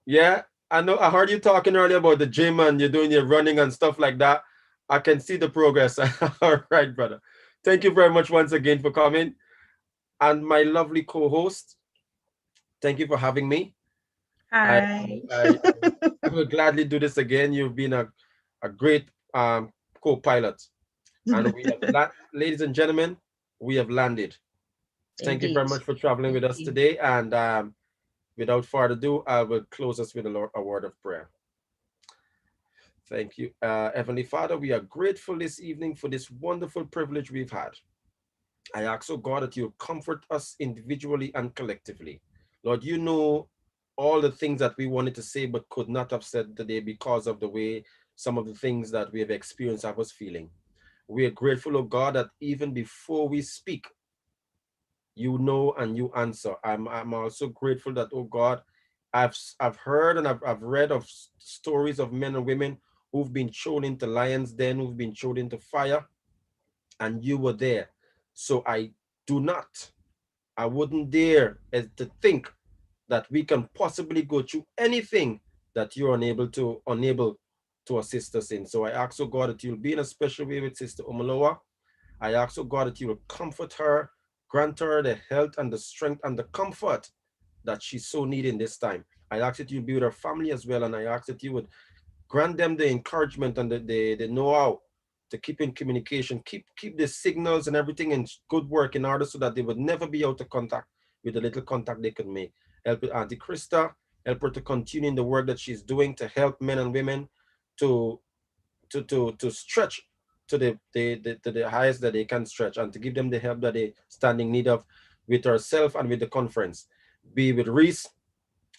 Yeah. I know. I heard you talking earlier about the gym and you're doing your running and stuff like that. I can see the progress. All right, brother. Thank you very much once again for coming. And my lovely co-host, thank you for having me. Hi. I will gladly do this again. You've been a great co-pilot. And we have, ladies and gentlemen, we have landed. Thank you very much for traveling with us today. And without further ado, I will close us with a word of prayer. Thank you. Heavenly Father, we are grateful this evening for this wonderful privilege we've had. I ask, oh God, that you comfort us individually and collectively. Lord, you know all the things that we wanted to say but could not have said today because of the way some of the things that we have experienced have us feeling. We are grateful, oh God, that even before we speak, you know and you answer. I'm also grateful that, oh God, I've heard and I've read of stories of men and women who've been thrown into lions' den, who've been thrown into fire, and you were there. So I wouldn't dare to think that we can possibly go through anything that you're unable to assist us in. So I ask, oh God, that you'll be in a special way with Sister Omolowa. I ask, oh God, that you will comfort her, grant her the health and the strength and the comfort that she so needs in this time. I ask that you be with her family as well, and I ask that you would grant them the encouragement and the know-how to keep in communication, keep the signals and everything in good work in order so that they would never be out of contact with the little contact they could make. Help with Auntie Krista, help her to continue in the work that she's doing to help men and women to stretch to the highest that they can stretch, and to give them the help that they stand in need of with herself and with the conference. Be with Reese.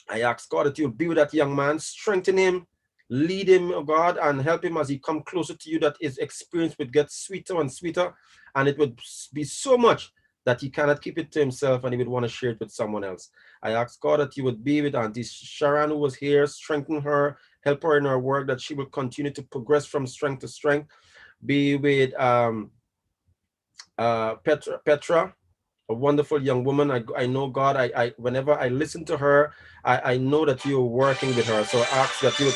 I ask God that you'll be with that young man, strengthen him, lead him, oh God, and help him as he come closer to you, that his experience would get sweeter and sweeter, and it would be so much that he cannot keep it to himself and he would want to share it with someone else. I ask God that you would be with Auntie Sharon, who was here, strengthen her, help her in her work, that she will continue to progress from strength to strength. Be with Petra, a wonderful young woman. I know, God, I whenever I listen to her, I know that you're working with her. So I ask that you would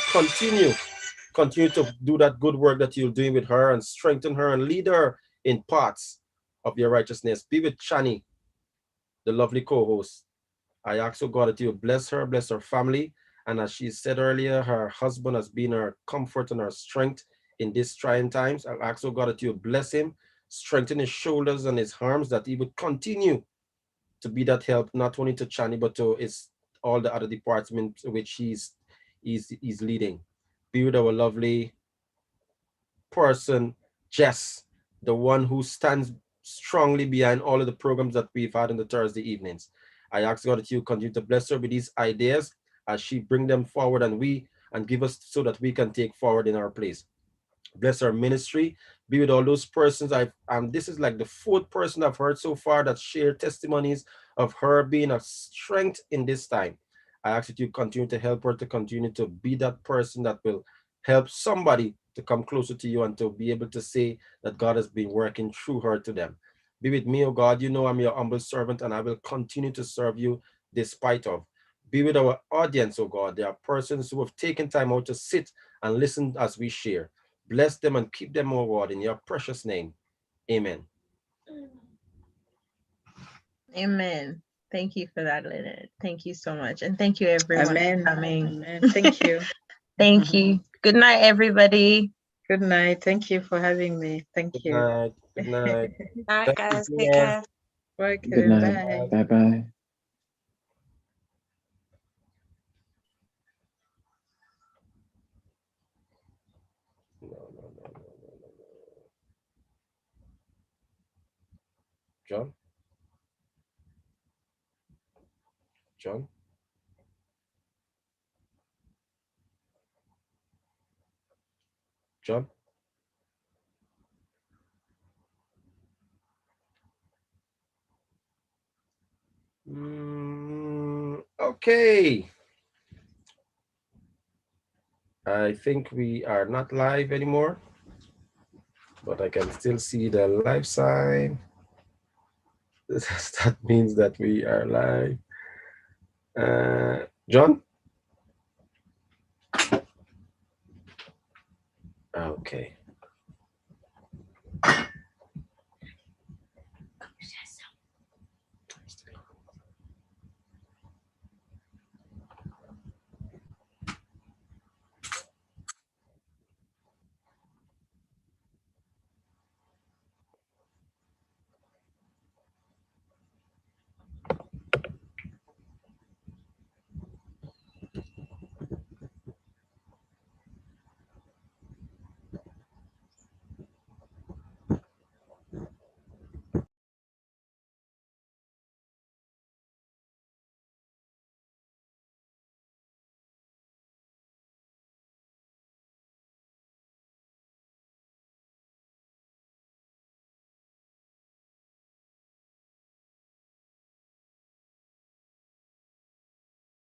continue to do that good work that you're doing with her, and strengthen her and lead her in paths of your righteousness. Be with Chani, the lovely co-host. I ask, oh God, that you bless her family. And as she said earlier, her husband has been her comfort and her strength in these trying times. I ask, oh God, that you bless him, strengthen his shoulders and his arms, that he would continue to be that help, not only to Chani, but to all the other departments which he's leading. Be with our lovely person, Jess, the one who stands strongly behind all of the programs that we've had on the Thursday evenings. I ask God that you continue to bless her with these ideas as she bring them forward and give us so that we can take forward in our place. Bless our ministry. Be with all those persons. This is like the 4th person I've heard so far that share testimonies of her being a strength in this time. I ask that you continue to help her to continue to be that person that will help somebody to come closer to you and to be able to say that God has been working through her to them. Be with me, oh God. You know I'm your humble servant, and I will continue to serve you despite of. Be with our audience, oh God. There are persons who have taken time out to sit and listen as we share. Bless them and keep them, oh God, in your precious name. Amen. Amen. Thank you for that, Leonard. Thank you so much. And thank you, everyone, Amen. for coming. Amen. Thank you. Thank you. Good night, everybody. Good night. Thank you for having me. Thank Good you. night. Good night. Bye, guys. Take care. Welcome. Good night. Bye. Bye-bye. John? John? John? Okay. I think we are not live anymore, but I can still see the live sign. That means that we are live. John? Okay.